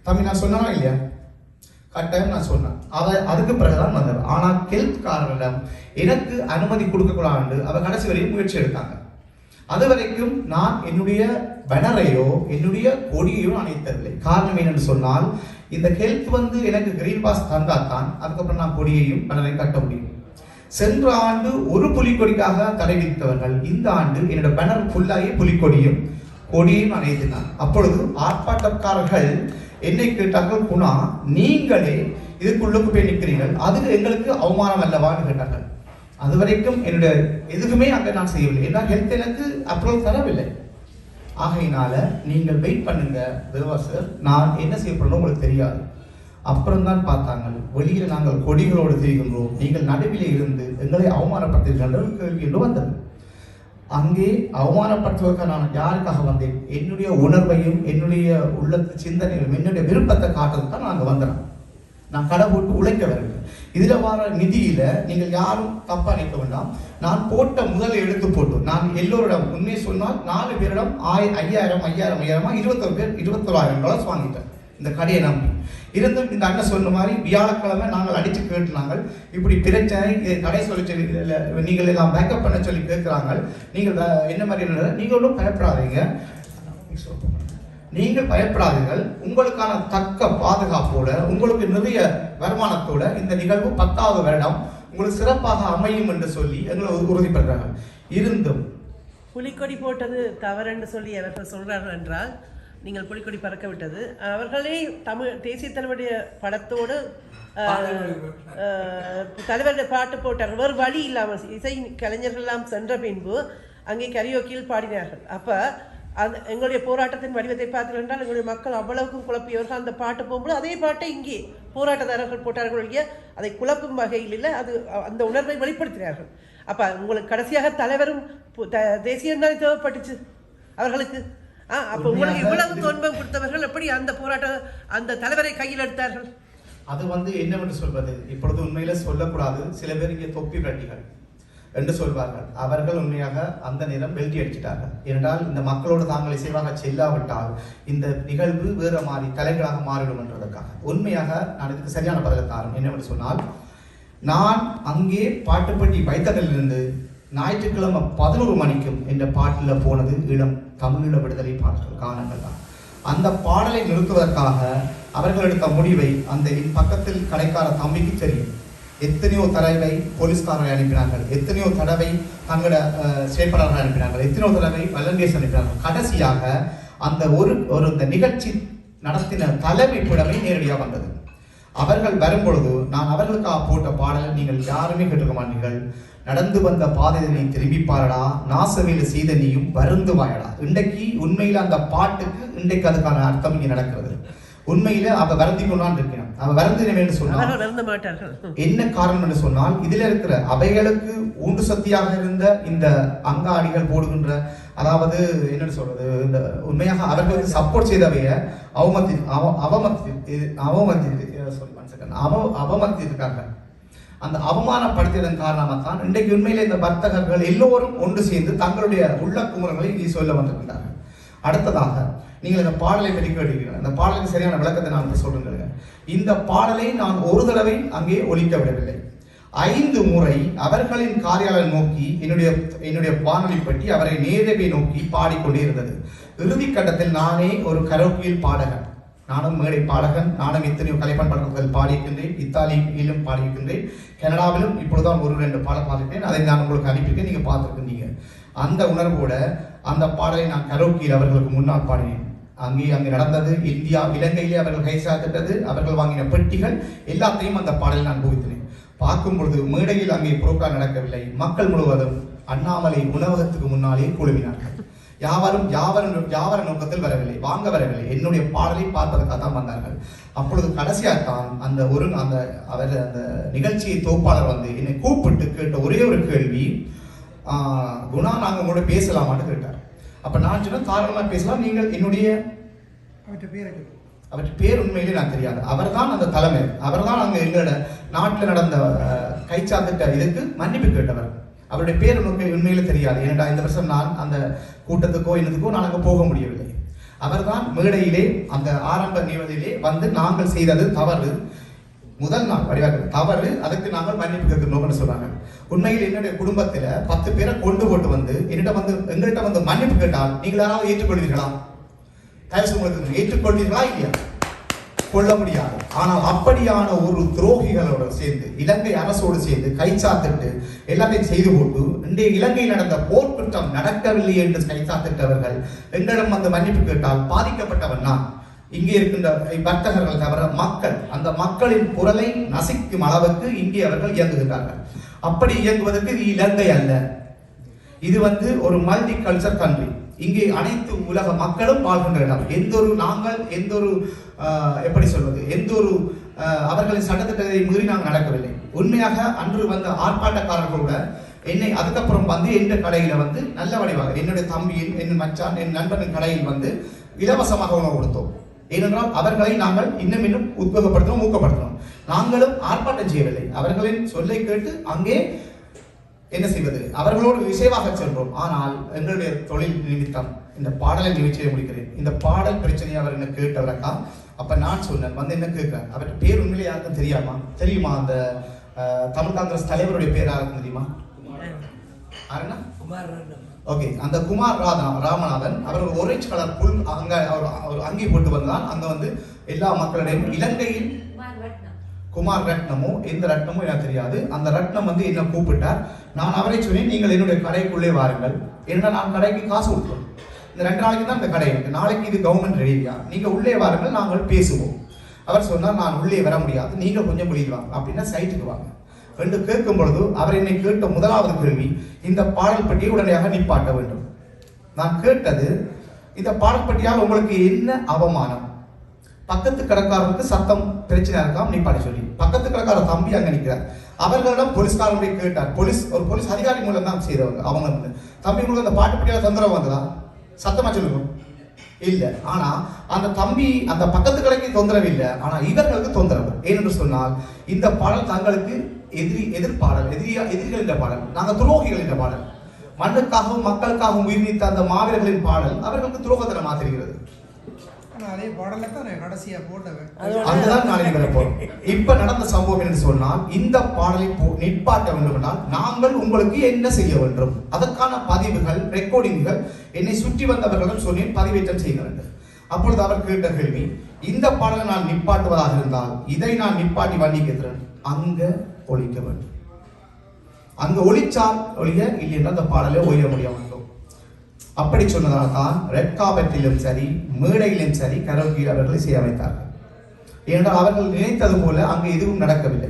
தம்பி நான் சொன்னா இல்லையா? கட்டாயம் நான் சொன்னேன். அதுக்கு பிறகுதான் வந்தவர். ஆனால் ஹெல்த் காரரிடம் எனக்கு அனுமதி கொடுக்கக்கூடாது அவர் கடைசி வரையும் முயற்சி எடுத்தாங்க. அது வரைக்கும் நான் என்னுடைய பேனரையோ என்னுடைய கொடியையோ நான் ஏற்றவில்லை. காரணம் என்னென்னு சொன்னால், இந்த ஹெல்த் வந்து எனக்கு கிரீன் பாஸ் தந்தால் தான் அதுக்கப்புறம் நான் கொடியையும் பேனரையும் கட்ட முடியும். சென்ற ஆண்டு ஒரு புலிக்கொடிக்காக தடை விதித்தவர்கள் இந்த ஆண்டு என்னோட பேனர் ஃபுல்லாகி புலிக்கொடியும் கொடியையும் நான் ஏற்றினார். அப்பொழுது ஆர்ப்பாட்டக்காரர்கள் என்னை கேட்டார்கள், குணா நீங்களே இதுக்குள்ளுக்கு போய் நிற்கிறீர்கள், அது எங்களுக்கு அவமானம் அல்லவான்னு கேட்டார்கள். அது வரைக்கும் என்னுடைய எதுவுமே அங்கே நான் செய்யவில்லை. ஏன்னா ஹெல்த் எனக்கு அப்ரூவல் தரவில்லை. ஆகையினால நீங்கள் வெயிட் பண்ணுங்க தேவாசர், நான் என்ன செய்யப்படணும் உங்களுக்கு தெரியாது. அப்புறம் தான் பார்த்தாங்க, வெளியில் நாங்கள் கொடிகளோடு தெரிகின்றோம், நீங்கள் நடுவிலே இருந்து எங்களை அவமானப்படுத்துகின்ற கேள்வி என்று வந்தது. அங்கே அவமானப்படுத்துவதற்கு நான் யாருக்காக வந்தேன்? என்னுடைய உணர்வையும் என்னுடைய உள்ளத்து சிந்தனையும் என்னுடைய விருப்பத்தை காட்டுறதுக்கு தான் நாங்கள் வந்தேன். நான் கடை போட்டு உழைக்க வரவில்லை. இதுல வர நிதியில நீங்கள் யாரும் தப்பா நினைக்க வேண்டாம். நான் போட்ட முதல் எடுத்து போட்டு நான் எல்லோரிடம் உண்மையை சொன்னால் 4 பேரிடம் 5000 $21,000 வாங்கிட்டேன் இந்த கடையை நம்பி. இருந்தும் இந்த அண்ணன் சொன்ன மாதிரி வியாழக்கிழமை நாங்கள் அடிச்சு கேட்டுனாங்க, இப்படி பிரச்சனை கடை சொல்லி நீங்கள் எல்லாம் பேக்கப் பண்ண சொல்லி கேட்கிறாங்க. நீங்கள் என்ன மாதிரி நீங்கள் ஒன்றும் பயப்படாதீங்க, நீங்கள் பயப்படாதீர்கள், உங்களுக்கான தக்க பாதுகாப்போட உங்களுக்கு நிறைய வருமானத்தோட இந்த நிகழ்வு 10வது வருடம் உங்களுக்கு சிறப்பாக அமையும் என்று சொல்லி எங்களை உறுதிப்படுறாங்க. இருந்தும் புலிக்கொடி போட்டது தவறுன்னு சொல்லி அவர்கள் சொல்றார்கள் என்றால், நீங்கள் புலிக்கொடி பறக்க விட்டது அவர்களே தேசிய தலைவருடைய படத்தோடு தலைவருடைய பாட்டு போட்டார்கள். வேறு வழி இல்லாமல் இசை கலைஞர்கள் எல்லாம் சென்ற பின்பு அங்கே கரியோக்கியில் பாடினார்கள். அப்போ அந்த எங்களுடைய போராட்டத்தின் வடிவத்தை பார்த்தீர்கள் என்றால் எங்களுடைய மக்கள் அவ்வளவுக்கும் குழப்பியவர்கள். அந்த பாட்டு போகும்போது அதே பாட்டை இங்கே போராட்டக்காரர்கள் போட்டார்கள் ஒழிய அதை குழப்பும் வகையில் இல்லை, அது அந்த உணர்வை வெளிப்படுத்தினார்கள். அப்போ உங்களுக்கு கடைசியாக தலைவரும் தேசியம் தான் தேவைப்பட்டுச்சு அவர்களுக்கு. அப்போ உங்களுக்கு இவ்வளவு துன்பம் கொடுத்தவர்கள் எப்படி அந்த அந்த தலைவரை கையில் எடுத்தார்கள்? அது என்னவென்று சொல்வது, இப்பொழுது உண்மையில சொல்லக்கூடாது. சில பேர் இங்கே தொப்பி கட்டிகள் என்று சொல்வார்கள். அவர்கள் உண்மையாக அந்த நேரம் வெல்டி அடிச்சிட்டார்கள். ஏனென்றால் இந்த மக்களோடு தாங்கள் இசைவாக செல்லாவிட்டால் இந்த நிகழ்வு வேற மாதிரி தலைகளாக மாறிடும் என்றதற்காக. உண்மையாக நான் இதுக்கு சரியான பதில் காரணம் என்னவென்று சொன்னால், நான் அங்கே பாட்டுப்பட்டி வைத்ததிலிருந்து ஞாயிற்றுக்கிழமை 11 மணிக்கும் என்ற பாட்டில் போனது தமிழீழ விடுதலை பாடல்கள் காரணங்கள் தான். அந்த பாடலை நிறுத்துவதற்காக அவர்கள் எடுத்த முடிவை அந்த பக்கத்தில் கடைக்கார தம்பிக்கு தெரியும். எத்தனையோ தடவை போலீஸ்காரரை அனுப்பினார்கள், எத்தனையோ தடவை தங்களோட செயற்பாளர்கள் அனுப்பினார்கள், எத்தனையோ தடவை வலண்டியர்ஸ் அனுப்பினார்கள். கடைசியாக அந்த ஒரு இந்த நிகழ்ச்சி நடத்தின தலைமை புடவை நேரடியாக வந்தது. அவர்கள் வரும்பொழுது நான் அவர்களுக்காக போட்ட பாடல் நீங்கள் யாருமே கேட்டுக்க மாட்டீர்கள். நடந்து வந்த பாதையை திரும்பி பாரடா, நாசவேல செய்த நீயும் வருந்து வாயடா. இன்றைக்கு உண்மையில அந்த பாட்டுக்கு இன்றைக்கு அதுக்கான அர்த்தம் இங்கே நடக்கிறது. உண்மையில அவ வருந்தி கொண்டான் இருக்கிறான். அவ வருந்தினம் என்று சொன்னால் என்ன காரணம் என்று சொன்னால், இதுல இருக்கிற அவைகளுக்கு ஊண்டு சக்தியாக இருந்த இந்த அங்காடிகள் போடுகின்ற, அதாவது என்னன்னு சொல்றது, இந்த உண்மையாக அவர்களுக்கு சப்போர்ட் செய்தவைய அவமதித்திருக்காங்க. அந்த அவமானப்படுத்தியதன் காரணமாக தான் இன்றைக்கு உண்மையில இந்த வர்த்தகர்கள் எல்லோரும் ஒன்று சேர்ந்து தங்களுடைய உள்ள குமுறங்களை இங்கே சொல்ல வந்திருக்கின்றார்கள். அடுத்ததாக நீங்கள் இந்த பாடலை பற்றி கேட்டிருக்கிறீர்கள். அந்த பாடலுக்கு சரியான விளக்கத்தை நான் சொல்லுங்க. இந்த பாடலை நான் ஒரு தடவை அங்கே ஒலிக்க விடவில்லை. 5 முறை அவர்களின் காரியாலயம் நோக்கி என்னுடைய வானொலி பற்றி அவரை நேரவே நோக்கி பாடிக்கொண்டே இருந்தது. இறுதி கட்டத்தில் நானே ஒரு கரோக்கியில் பாடகன், நானும் மேடை பாடகன், நானும் எத்தனையோ கலைப்பன் பாடல்கள் பாடியிருக்கின்றேன், இத்தாலியிலும் பாடியிருக்கின்றேன், கனடாவிலும் இப்பொழுதுதான் 1-2 பாடல் பாடியிருக்கேன். அதை நான் உங்களுக்கு அனுப்பியிருக்கேன், நீங்க பார்த்துருக்கீங்க. அந்த உணர்வோட அந்த பாடலை நான் கரோக்கியில் அவர்களுக்கு முன்னால் பாடினேன். அங்கே நடந்தது, இலங்கையிலே அவர்கள் கைசாத்திட்டது, அவர்கள் வாங்கின பெட்டிகள் எல்லாத்தையும் அந்த பாடலில் நான் குவித்தேன். பார்க்கும் பொழுது மேடையில் அங்கே புரோக்கா நடக்கவில்லை. மக்கள் முழுவதும் அண்ணாமலை உணவகத்துக்கு முன்னாலே குழுமினார்கள். யாவர நோக்கத்தில் வரவில்லை, வாங்க வரவில்லை, என்னுடைய பாடலை பார்ப்பதற்காக தான் வந்தார்கள். அப்பொழுது கடைசியாகத்தான் அந்த நிகழ்ச்சியை தொகுப்பாளர் வந்து என்னை கூப்பிட்டு கேட்ட ஒரே ஒரு கேள்வி, குணா நாங்கள் உங்களோட பேசலாமான்னு கேட்டார். அப்ப நான் சொன்ன தாராளமாக பேசலாம், நீங்கள் என்னுடைய அவற்றை பேர் உண்மையிலே நான் தெரியாது. அவர் தான் அந்த தலைமை, அவர் தான் அங்கே எங்களோட நாட்டில் நடந்த கைச்சாத்திட்ட இதுக்கு மன்னிப்பு கேட்டவர். அவருடைய பேர் உண்மையிலே தெரியாது. ஏனென்றா இந்த வருஷம் நான் அந்த கூட்டத்துக்கோ என்னதுக்கோ நான் அங்கே போக முடியவில்லை. அவர் தான் மேடையிலே அந்த ஆரம்ப நிகழ்ச்சியிலே வந்து நாங்கள் செய்தது தவறு, முதல் நாள் வடிவாக தவறு, அதுக்கு நாங்கள் மன்னிப்பு கேட்கணும்னு சொல்றாங்க. உண்மையில் என்னுடைய குடும்பத்தில் 10 பேரை கொண்டு போட்டு வந்து எங்கள்கிட்ட வந்து மன்னிப்பு கேட்டால் நீங்கள் யாராவது ஏற்றுக்கொள்வீர்களா? உங்களுக்கு ஏற்றுக்கொள்வீர்களா? இல்லையா? கொள்ள முடியாது. ஆனால் அப்படியான ஒரு துரோகிகளோடு சேர்ந்து, இலங்கை அரசோடு சேர்ந்து கைச்சாத்திட்டு எல்லாத்தையும் செய்து போட்டு இன்றைய இலங்கையில் நடந்த போர் குற்றம் நடக்கவில்லை என்று கைச்சாத்திட்டவர்கள் எங்களிடம் வந்து மன்னிப்பு கேட்டால் பாதிக்கப்பட்டவன் நான். இங்கே இருக்கின்ற வர்த்தகர்கள் தவிர மக்கள், அந்த மக்களின் குரலை நசிக்கும் அளவுக்கு இங்கே அவர்கள் இயங்குகின்றார்கள். அப்படி இயங்குவதற்கு இது இலங்கை அல்ல, இது ஒரு மல்டி கல்ச்சர் கண்ட்ரி. இங்கே அனைத்து உலக மக்களும் வாழ்கின்ற இடம். எந்த ஒரு எப்படி சொல்வது, அவர்களின் சட்டத்திட்டத்தை மீறி நாங்கள் நடக்கவில்லை. உண்மையாக அன்று வந்த ஆர்ப்பாட்டக்காரர்களோட என்னை அதுக்கப்புறம் வந்து எந்த கடையில நல்ல வடிவாக என்னுடைய தம்பியின், என் மச்சான், என் நண்பனின் கடையில் இலவசமாக உணவு கொடுத்தோம். ஏனென்றால் அவர்களை நாங்கள் இன்னும் உத்வேகப்படுத்தணும், ஊக்கப்படுத்தணும். நாங்களும் ஆர்ப்பாட்டம் செய்யவில்லை, அவர்களின் சொல்லை கேட்டு அங்கே என்ன செய்வது, அவர்களோடு விசைவாக சென்றோம். ஆனால் எங்களுடைய தொழில் நிமித்தம் இந்த பாடலை நிகழ்ச்சியை முடிக்கிறேன். இந்த பாடல் பிரச்சனையை அவர் என்ன கேட்டவரக்கா? அப்ப நான் சொன்னேன், என்ன கேட்கிறேன், அவருடைய பேர் உண்மையிலே யாருக்கும் தெரியுமா? அந்த தமிழ் காங்கிரஸ் தலைவருடைய பேர் யாருக்கும் தெரியுமா? ஓகே, அந்த குமார் ராமநாதன் அவர் ஒரு ஒரேஞ்ச் கலர் புல் அங்கி போட்டு வந்தான். அங்க எல்லா மக்களிடையும் இலங்கையில் குமார் ரத்னமோ எந்த ரத்னமோ எனக்கு தெரியாது, அந்த ரத்னம் என்ன கூப்பிட்டார். நான் அவரை சொன்னேன், நீங்கள் என்னுடைய கடைக்குள்ளே வாருங்கள், ஏன்னா நான் கடைக்கு காசு கொடுத்தோம். இந்த 2 நாளைக்கு தான் இந்த கடை இருக்கு, நாளைக்கு இது கவர்மெண்ட் ரெடியா, நீங்க உள்ளே வாருங்கள், நாங்கள் பேசுவோம். அவர் சொன்னார், நான் உள்ளே வர முடியாது, நீங்க கொஞ்சம் வெளியில் வாங்க, அப்படின்னா சைட்டுக்கு வாங்க என்று கேட்கும் பொழுது அவர் என்னை கேட்ட முதலாவது கேள்வி, இந்த பாடல் பட்டியை உடனடியாக நிப்பாட்ட வேண்டும். நான் கேட்டது, இந்த பாடல் பட்டியால் உங்களுக்கு என்ன அவமானம்? பக்கத்து கடைக்காரருக்கு சத்தம் பிரச்சனை இருக்காம நிப்பாடி சொல்லி பக்கத்து கடைக்கார தம்பி அங்க நிற்கிறார். அவர்களிடம் போலீஸ்காரனுடைய கேட்டார், ஒரு போலீஸ் அதிகாரி மூலம் தான் செய்தவங்க. அவங்க தம்பி மூலம் அந்த பாட்டு பட்டியால தொந்தரவு வந்ததா? சத்தமா சொல்லுங்க. இல்ல. ஆனா அந்த தம்பி அந்த பக்கத்து கடைக்கு தொந்தரவு இல்லை, ஆனா இவர்களுக்கு தொந்தரவு. ஏனென்று சொன்னால் இந்த பாடல் தங்களுக்கு எதிரிகள் என்ற பாடல், நாங்க துரோகிகள் என்ற பாடல், மண்ணுக்காகவும் மக்களுக்காகவும் உயிர் நீத்த அந்த மாவீரர்களின் பாடல் அவர்களுக்கு துரோகத்தனமா தெரிகிறது. அதே பாடலை தான் கடைசியா போட்டவன். அதுதான் நாளைக்கு வரப்போம். இப்ப நடந்த சம்பவம் என்று சொன்னால், இந்த பாடலை நிற்பாட்ட வேண்டும் என்றால் நாங்கள் உங்களுக்கு என்ன செய்ய வேண்டும், அதற்கான பதிவுகள், ரெக்கார்டிங்குகள் என்னை சுற்றி வந்தவர்களிடம் சொன்னேன், பதிவேற்றம் செய்ய வேண்டும். அப்பொழுது அவர் கேட்ட கேள்வி, இந்த பாடலை நான் நிப்பாட்டுவதாக இருந்தால் இதை நான் நிப்பாட்டி வண்டிக்கிறேன் அங்க ஒழிக்க வேண்டும். அங்க ஒழிச்சால் ஒழிய இல்லை என்றால் அந்த பாடலை ஒழிய முடியாது. அப்படி சொன்னதால் தான் ரெட் கார்பெட்டிலும் சரி மேடையிலும் சரி கரோக்கி அவர்களை இசையமைத்தார்கள். ஏனென்றால் அவர்கள் நினைத்தது போல அங்கு எதுவும் நடக்கவில்லை.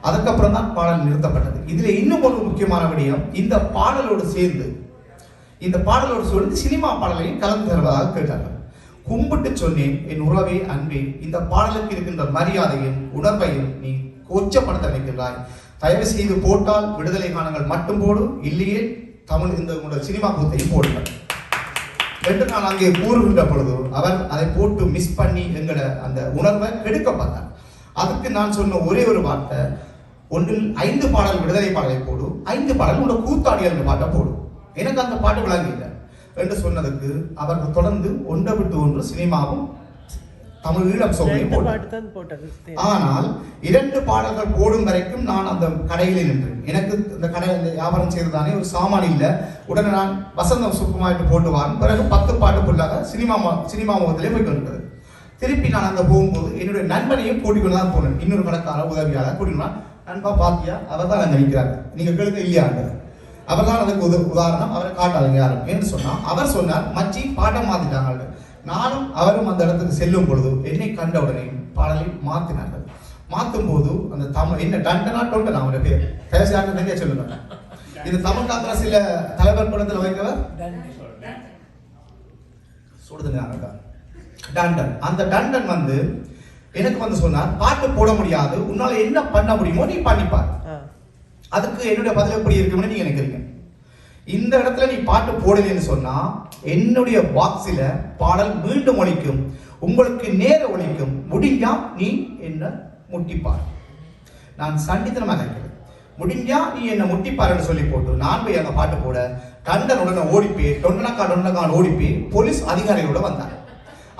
அதுக்கப்புறம் தான் பாடல் நிறுத்தப்பட்டது. இதுல இன்னும் ஒரு முக்கியமான விடயம், இந்த பாடலோடு சேர்ந்து சினிமா பாடலையும் கலந்து தருவதாக கேட்டார்கள். கும்பிட்டு சொன்னேன் என் உறவே அன்பே, இந்த பாடலுக்கு இருக்கின்ற மரியாதையும் உணர்வையும் நீ கொச்சப்படுத்த வைக்கின்றாய். தயவு செய்து போட்டால் விடுதலை கானங்கள் மட்டும் போடு, இல்லையே தமிழ் இந்த சினிமா கூத்தையும் போடுங்கள் என்று நான் அங்கே கூறுகின்ற பொழுது அவர் அதை போட்டு மிஸ் பண்ணி எங்கள அந்த உணர்வை கெடுக்க பார்த்தார். அதுக்கு நான் சொன்ன ஒரே ஒரு வார்த்தை, ஒன்றில் 5 பாடல் விடுதலை பாடலை போடு, 5 பாடல் உன்னோட கூத்தாடிகள் பாட்டை போடு, எனக்கு அந்த பாட்டு விளங்கல என்று சொன்னதுக்கு அவர்கள் தொடர்ந்து ஒன்றை விட்டு ஒன்று சினிமாவும் தமிழ் ஈழம் சோகையும் போட்டது. ஆனால் 2 பாடல்கள் போடும் வரைக்கும் நான் அந்த கடையில் நின்றேன். எனக்கு இந்த கடையில் வியாபாரம் செய்ததானே ஒரு சாமான் இல்லை. உடனே நான் வசந்தம் சுப்பமாயிட்டு போட்டு வாங்க. பிறகு 10 பாட்டு ஃபுல்லாக சினிமா முகத்திலே போய் கொண்டிருந்தது. திருப்பி நான் அங்கே போகும்போது என்னுடைய நண்பனையும் கூட்டிக் கொண்டு தான் போனேன். இன்னொரு கடைக்கார உதவியாளர் கூட்டினா, நண்பா பாத்தியா அவர் தான் அங்கே நிற்கிறாரு, நீங்க கேளுங்க இல்லையாங்க. அவர் தான் அதுக்கு உதாரணம், அவரை காட்டாதீங்க யாரும் என்று சொன்னா. அவர் சொன்னார், மச்சி பாட்டம் மாத்திட்டாங்க. நானும் அவரும் அந்த இடத்துக்கு செல்லும் பொழுது என்னை கண்ட உடனே பாடலை மாத்தினார்கள். மாற்றும் போது அந்த தமிழ் என்ன டண்டனா டொண்டனா அவருடைய பேர் பேசாட்டு நிறைய சொல்லுங்க. இது தமிழ் காங்கிரஸில் தலைவர் படத்தில் வைக்கிறவர் சுடுதுங்க டண்டன். அந்த டண்டன் வந்து எனக்கு வந்து சொன்னார், பாட்டு போட முடியாது, உன்னால என்ன பண்ண முடியுமோ நீ பண்ணிப்பார். அதுக்கு என்னுடைய பதில் எப்படி இருக்கும்னு நீங்க நினைக்கிறீங்க? இந்த இடத்துல நீ பாட்டு போடலன்னு சொன்னா என்னுடைய பாக்ஸில பாடல் மீண்டும் ஒலிக்கும், உங்களுக்கு நேர ஒலிக்கும், முடிஞ்சா நீ என்ன முட்டிப்பார். நான் சண்டித்தனமாக கேட்கிறேன், முடிஞ்சா நீ என்ன முட்டிப்பாருன்னு சொல்லி போட்டு நான் போய் அங்க பாட்டு போட டண்டன் உடனே ஓடிப்பே டொண்டனக்கான் ஓடிப்பே போலீஸ் அதிகாரிகளோட வந்தார்.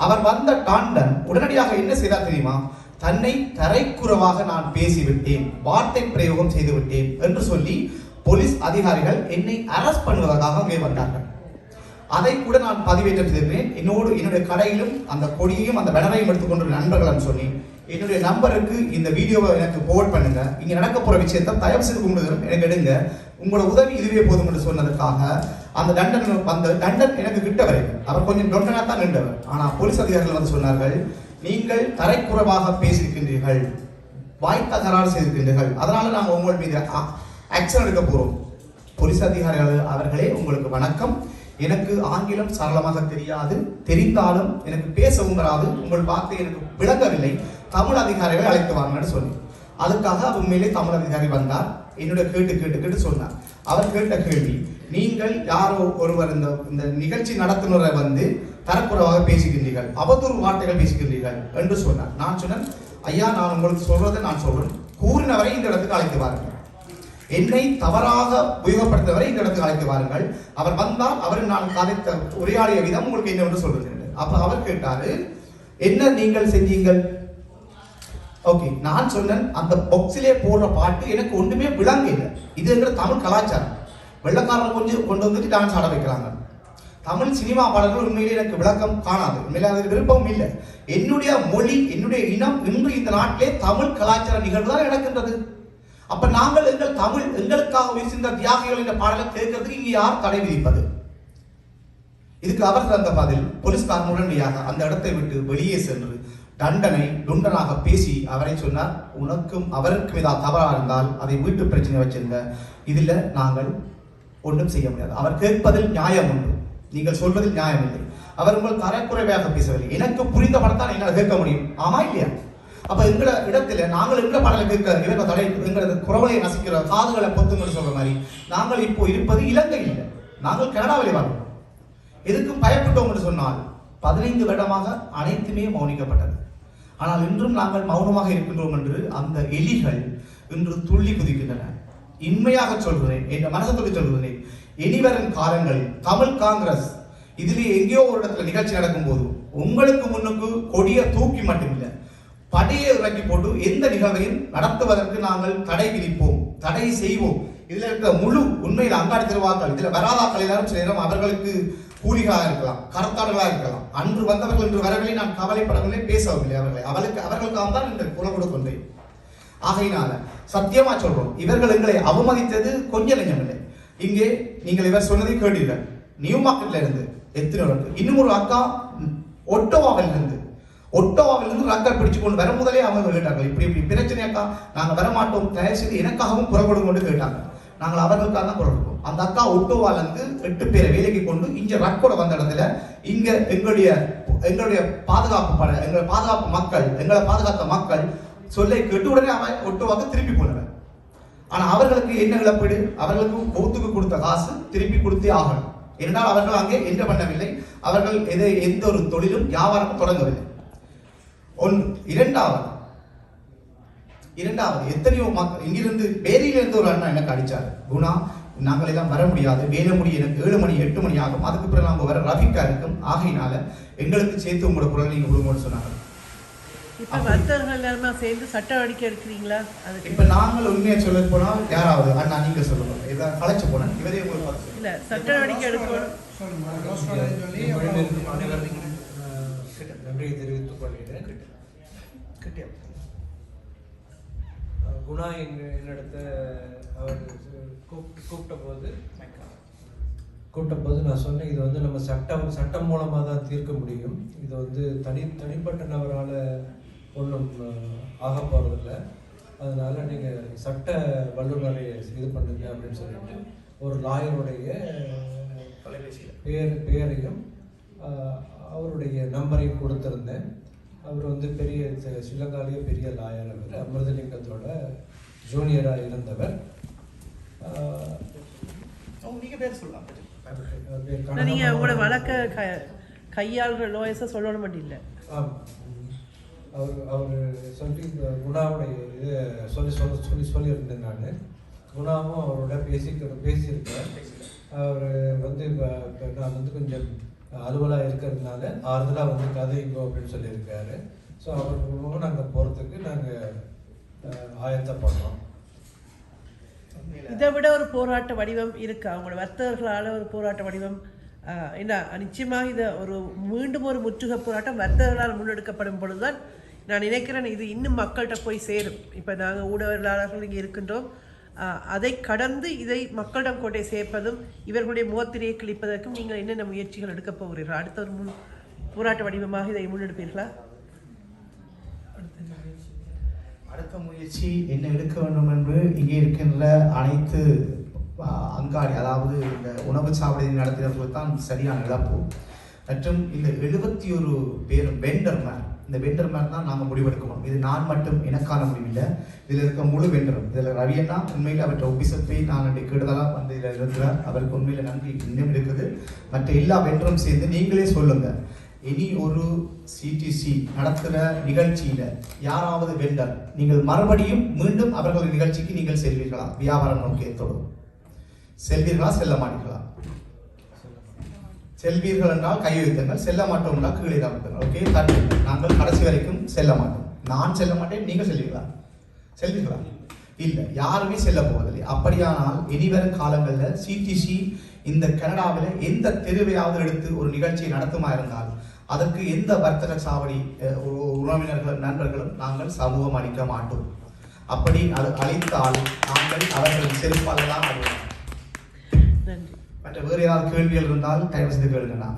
அவர் வந்த டாண்டன் உடனடியாக என்ன செய்தார் தெரியுமா? தன்னை தரைக்குறவாக நான் பேசிவிட்டேன், வார்த்தை பிரயோகம் செய்து விட்டேன் என்று சொல்லி போலீஸ் அதிகாரிகள் என்னை அரெஸ்ட் பண்ணுவதற்காக அங்கே வந்தார்கள். அதை கூட நான் பதிவேற்றம் செய்திருக்கிறேன். என்னுடைய கடையிலும் அந்த கொடியையும் அந்த பேனரையும் எடுத்துக்கொண்ட நண்பர்கள் சொல்லி என்னுடைய நம்பருக்கு இந்த வீடியோவை எனக்கு போர்ட் பண்ணுங்க, இங்க நடக்க போற விஷயத்தை தயவு செய்து கும்பிடுகிறோம் எனக்கு எடுங்க, உங்களோட உதவி இதுவே போதும் என்று சொன்னதற்காக அந்த தண்டன் எனக்கு கிட்ட வரைக்கும் அவர் கொஞ்சம் டொண்டனா தான் நின்றவர். ஆனா போலீஸ் அதிகாரிகள் வந்து சொன்னார்கள், நீங்கள் தரைக்குறவாக பேசியிருக்கின்றீர்கள், வாய் தகராறு செய்திருக்கின்றீர்கள், அதனால நாங்கள் உங்கள் மீது ஆக்ஷன் எடுக்க போறோம். போலீஸ் அதிகாரிகள் அவர்களே உங்களுக்கு வணக்கம், எனக்கு ஆங்கிலம் சரளமாக தெரியாது, தெரிந்தாலும் எனக்கு பேசவும் வராது, உங்கள் வார்த்தை எனக்கு விளங்கவில்லை, தமிழ் அதிகாரிகளை அழைத்து வாங்கன்னு சொல்லி அதுக்காக உண்மையிலே தமிழ் அதிகாரி வந்தார். என்னுடைய கேட்டு சொன்னார். அவர் கேட்ட கேள்வி, நீங்கள் யாரோ ஒருவர் இந்த நிகழ்ச்சி நடத்துனரை வந்து தரக்குறைவாக பேசுகின்றீர்கள், அவதூறு வார்த்தைகள் பேசுகின்றீர்கள் என்று சொன்னார். நான் சொன்னேன், ஐயா நான் உங்களுக்கு சொல்றதை நான் சொல்றேன், கூறினவரை இந்த இடத்துக்கு அழைத்து வாருங்கள், என்னை தவறாக உபயோகப்படுத்தவரை இந்த இடத்துக்கு அழைத்து வாருங்கள், அவர் வந்தால் அவரை நான் கதைத்த உரையாடிய விதம் உங்களுக்கு என்னவென்று சொல்றேன். அப்ப அவர் கேட்டாரு, என்ன நீங்கள் செஞ்சீங்கள்? ஓகே, நான் சொன்னேன், அந்த பாக்ஸிலே போடுற பாட்டு எனக்கு ஒன்றுமே விளங்க இல்லை, இது என்ற தமிழ் கலாச்சாரம், வெள்ளக்காரர்கள் கொஞ்சம் கொண்டு வந்துட்டு டான்ஸ் ஆட வைக்கிறாங்க, தமிழ் சினிமா பாடல்கள் உண்மையிலே எனக்கு விளக்கம் காணாது, உண்மையிலே அது விருப்பம் இல்லை, என்னுடைய மொழி என்னுடைய இனம் இன்று இந்த நாட்டிலே தமிழ் கலாச்சார நிகழ்வு தான் நடக்கின்றது. அப்ப நாங்கள் எங்களுக்காக உயிர்ந்த தியாகிகள் என்ற பாடலை கேட்கறதுக்கு இங்க யார் தடை விதிப்பது? இதுக்கு அவர் தந்த பதில், போலீஸ்காரன் உடனடியாக அந்த இடத்தை விட்டு வெளியே சென்று தண்டனை துண்டனாக பேசி அவரை சொன்னார், உனக்கும் அவருக்கும் ஏதாவது தவறா இருந்தால் அதை வீட்டு பிரச்சனை வச்சிருங்க, இதுல நாங்கள் ஒன்றும் செய்ய முடியாது, அவர் கேட்பதில் நியாயம் உண்டு, நீங்கள் சொல்வதில் நியாயம் இல்லை, அவர் உங்கள் தரக்குறைவாக பேசவில்லை, எனக்கு புரிந்த படத்தான் என்னால் கேட்க முடியும், ஆமா இல்லையா? அப்ப எங்கள இடத்துல நாங்கள் எங்கள பாடலை கேட்க இவங்க தடை, எங்களது குரவலை நசிக்கிற காதுகளை பொத்துங்கன்னு சொல்ற மாதிரி நாங்கள் இப்போ இருப்பது இலங்கை இல்லை, நாங்கள் கனடாவில் வாழ்கிறோம். எதுக்கும் பயப்பட்டோம் என்று சொன்னால் 15 வருடமாக அனைத்துமே மௌனிக்கப்பட்டது. ஆனால் இன்றும் நாங்கள் மௌனமாக இருக்கின்றோம் என்று அந்த எலிகள் இன்று துள்ளி குதிக்கின்றன. இன்மையாக சொல்கிறேன், என் மனசத்துக்கு சொல்கிறேன், இனிவரும் காலங்களில் தமிழ் காங்கிரஸ் இதிலே எங்கேயோ ஒரு இடத்துல நிகழ்ச்சி நடக்கும் போது உங்களுக்கு முன்னுக்கு கொடிய தூக்கி மட்டுமில்லை, படையை இறக்கி போட்டு எந்த நிகழ்வையும் நடத்துவதற்கு நாங்கள் தடை விதிப்போம், தடை செய்வோம். இதுல இருக்கிற முழு உண்மையில் அங்காடி திருவாக்கள், இதுல வராதாக்கள் எல்லாரும் சில நேரம் அவர்களுக்கு கூலிகளாக இருக்கலாம், கரத்தாளர்களாக இருக்கலாம். அன்று வந்தவர்கள் இன்று வரவில்லை, நான் கவலைப்படவில்லை, பேசவில்லை. அவர்களுக்காக தான் இந்த குரல் கொடுக்கின்றேன். ஆகையினால சத்தியமா சொல்றோம், இவர்கள் எங்களை அவமதித்தது கொஞ்சம் நெஞ்சமில்லை. இங்கே நீங்கள் இவர் சொன்னதை கேட்டீர்கள். நியூ மார்க்கெட்ல இருந்து எத்தனை இன்னும் ஒரு அக்கா ஒட்டோவாவில் இருந்து ரக்கர் பிடிச்சு கொண்டு வர முதலே அவங்க கேட்டார்கள், இப்படி இப்படி பிரச்சனை அக்கா, நாங்க வரமாட்டோம், தயவு செய்து எனக்காகவும் குரல் கொடுங்க கொண்டு கேட்டாங்க. நாங்கள் அவர்களுக்காக தான் குரல் கொடுப்போம். அந்த அக்கா ஒட்டோவால இருந்து 8 பேரை வேலைக்கு கொண்டு இங்க ரக்கோட வந்த இடத்துல இங்க எங்களுடைய பாதுகாப்பு படை, எங்களை பாதுகாப்பு மக்கள், எங்களை பாதுகாத்த மக்கள் சொல்லை கேட்டு உடனே அவன் ஒட்டோவாக்கு திருப்பி போனவன். ஆனா அவர்களுக்கு என்ன இழப்பீடு? அவர்களுக்கு போத்துக்கு கொடுத்த காசு திருப்பி கொடுத்தே ஆகணும். என்றால் அவர்கள் அங்கே என்ன பண்ணவில்லை, அவர்கள் எந்த ஒரு தொழிலும் வியாபாரமும் தொடங்கவில்லை. இரண்டாவது எத்தனையோ மக்கள் இங்கிருந்து வேலையிலிருந்து ஒரு அண்ணா எனக்கு அடிச்சாரு, குணா நாங்கள் எல்லாம் வர முடியாது, வேலை முடிய எனக்கு 7 மணி 8 மணி ஆகும், அதுக்கு பிறகு நாங்கள் வர ரஃபிக்கா இருக்கும், ஆகையினால எங்களுக்கு சேர்த்து உங்களோட குரல் நீங்க கொடுங்கன்னு சொன்னாங்க. இப்ப வர்த்தகர்கள் எல்லாருமே சேர்ந்து சட்ட நடவடிக்கை எடுக்கிறீங்களா? இப்ப நாங்கள் உண்மையை சொல்ல போனா யாராவது அண்ணா நீங்க சொல்லுங்க, இதை கலைச்சு போனேன் இவரே உங்களுக்கு இல்ல சட்ட நடவடிக்கை எடுக்கணும் நன்றியை தெரிவித்துக் கொள்கிறேன். குணா என்னிடத்த அவர் கூப்பிட்ட போது நான் சொன்னேன், இது வந்து நம்ம சட்டம் மூலமாக தான் தீர்க்க முடியும், இது வந்து தனிப்பட்ட நபரால் ஒன்றும் ஆக போகிறதில்ல, அதனால நீங்கள் சட்ட வல்லுநரை இது பண்ணுங்க அப்படின்னு சொல்லிட்டு ஒரு லாயருடைய பேரையும் அவருடைய நம்பரையும் கொடுத்துருந்தேன். அவர் வந்து பெரிய ஸ்ரீலங்காலேயே பெரிய லாயர், அவர் அமிர்தலிங்கத்தோட ஜூனியராக இருந்தவர். நீங்க பேர் சொல்லலாம், நீங்க உங்களோட வழக்க கையாளுற லோயஸை சொல்லணும் மட்டும் இல்லை. ஆமாம், அவர் சொல்லி இந்த குணாவுடைய இது சொல்லியிருந்தேன். நான் குணாவும் அவரோட பேசியிருக்கேன். அவர் வந்து நான் வந்து கொஞ்சம் அலுவலாக இருக்கிறதுனால ஆறுதலாக வந்து கதைங்கோ அப்படின்னு சொல்லியிருக்காரு. ஸோ அவர் மூலமாக நாங்கள் போகிறதுக்கு நாங்கள் ஆயத்தப்படுறோம். இதை விட ஒரு போராட்ட வடிவம் இருக்கா அவங்களோட வர்த்தகர்களால்? ஒரு போராட்ட வடிவம் என்ன? நிச்சயமாக இதை மீண்டும் ஒரு முற்றுகை போராட்டம் வர்த்தகர்களால் முன்னெடுக்கப்படும் பொழுதுதான் நான் நினைக்கிறேன் இது இன்னும் மக்கள்கிட்ட போய் சேரும். இப்போ நாங்கள் ஊடகவியலாளர்கள் இங்கே இருக்கின்றோம், அதை கடந்து இதை மக்களிடம் கொண்டே சேர்ப்பதும் இவர்களுடைய முகத்திரையை கிழிப்பதற்கும் நீங்கள் என்னென்ன முயற்சிகள் எடுக்கப் போகிறீர்கள்? அடுத்த ஒரு போராட்ட வடிவமாக இதை முன்னெடுப்பீர்களா? அடுத்த முயற்சி என்ன எடுக்க வேண்டும் என்று இங்கே இருக்கின்ற அனைத்து அங்காடி, அதாவது இந்த உணவு சாவடி நடத்தினவர்கள் தான் சரியான இழப்பு. மற்றும் இந்த 71 பேர் வெண்டர்மேன், இந்த வெண்டர்மேன் தான் நாங்கள் முடிவெடுக்கணும். இது நான் மட்டும் எனக்கான முடிவில்லை, இதில் இருக்க முழு வெண்டரும். இதில் ரவியண்ணா உண்மையில் அவற்றை ஒபிசர் போய் நான் கெடுதலாக வந்து இதில் இருக்கிறார், அவருக்கு உண்மையில் நன்றி இன்னும் இருக்குது. மற்ற எல்லா வெண்டரும் சேர்ந்து நீங்களே சொல்லுங்கள், இனி ஒரு சிடிசி நடத்துகிற நிகழ்ச்சியில் யாராவது வெண்டர் நீங்கள் மறுபடியும் மீண்டும் அவர்கள் நிகழ்ச்சிக்கு நீங்கள் செல்வீர்களா? வியாபாரம் நோக்கியத்தோடு செல்வீர்களா, செல்ல மாட்டீர்களா? செல்வீர்கள் என்றால் கை வைத்தங்கள், செல்ல மாட்டோம் என்றால் கீழே தான். ஓகே, தட்டு. நாங்கள் கடைசி வரைக்கும் செல்ல மாட்டோம். நான் செல்ல மாட்டேன், நீங்கள் செல்வீர்களா? செல்வீர்களா? இல்லை, யாருமே செல்ல போவதில்லை. அப்படியானால் இனிவரும் காலங்களில் சிடிசி இந்த கனடாவில் எந்த தெருவையாவது எடுத்து ஒரு நிகழ்ச்சியை நடத்துமா இருந்தால் அதற்கு எந்த வர்த்தக சாவடி உறவினர்கள் நண்பர்களும் நாங்கள் சமூகம் அளிக்க மாட்டோம். அப்படி அது அளித்தால் நாங்கள் அவர்களின் செருப்பால் தான் அழுவோம். மற்ற வேறு ஏதாவது கேள்விகள் இருந்தால் தயவு செய்து கேளுங்கண்ணா.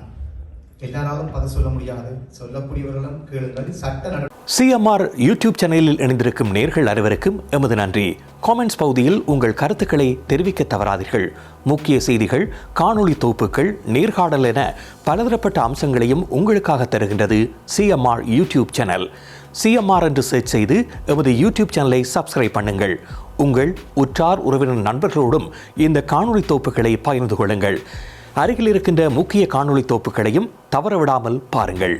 எல்லாராலும் பதில் சொல்ல முடியாது, சொல்லக்கூடியவர்களும் கேளுங்கள். சட்ட நடவடிக்கை சிஎம்ஆர் யூடியூப் சேனலில் இணைந்திருக்கும் நேர்கள் அனைவருக்கும் எமது நன்றி. காமெண்ட்ஸ் பகுதியில் உங்கள் கருத்துக்களை தெரிவிக்க தவறாதீர்கள். முக்கிய செய்திகள், காணொளி தொகுப்புகள், நேர்காணல் என பலதரப்பட்ட அம்சங்களையும் உங்களுக்காக தருகின்றது சிஎம்ஆர் யூடியூப் சேனல். சிஎம்ஆர் என்று சர்ச் செய்து எமது யூடியூப் சேனலை சப்ஸ்கிரைப் பண்ணுங்கள். உங்கள் உற்றார் உறவினர் நண்பர்களோடும் இந்த காணொளி தொகுப்புகளை பகிர்ந்து கொள்ளுங்கள். அருகில் இருக்கின்ற முக்கிய காணொளி தொகுப்புகளையும் தவறவிடாமல் பாருங்கள்.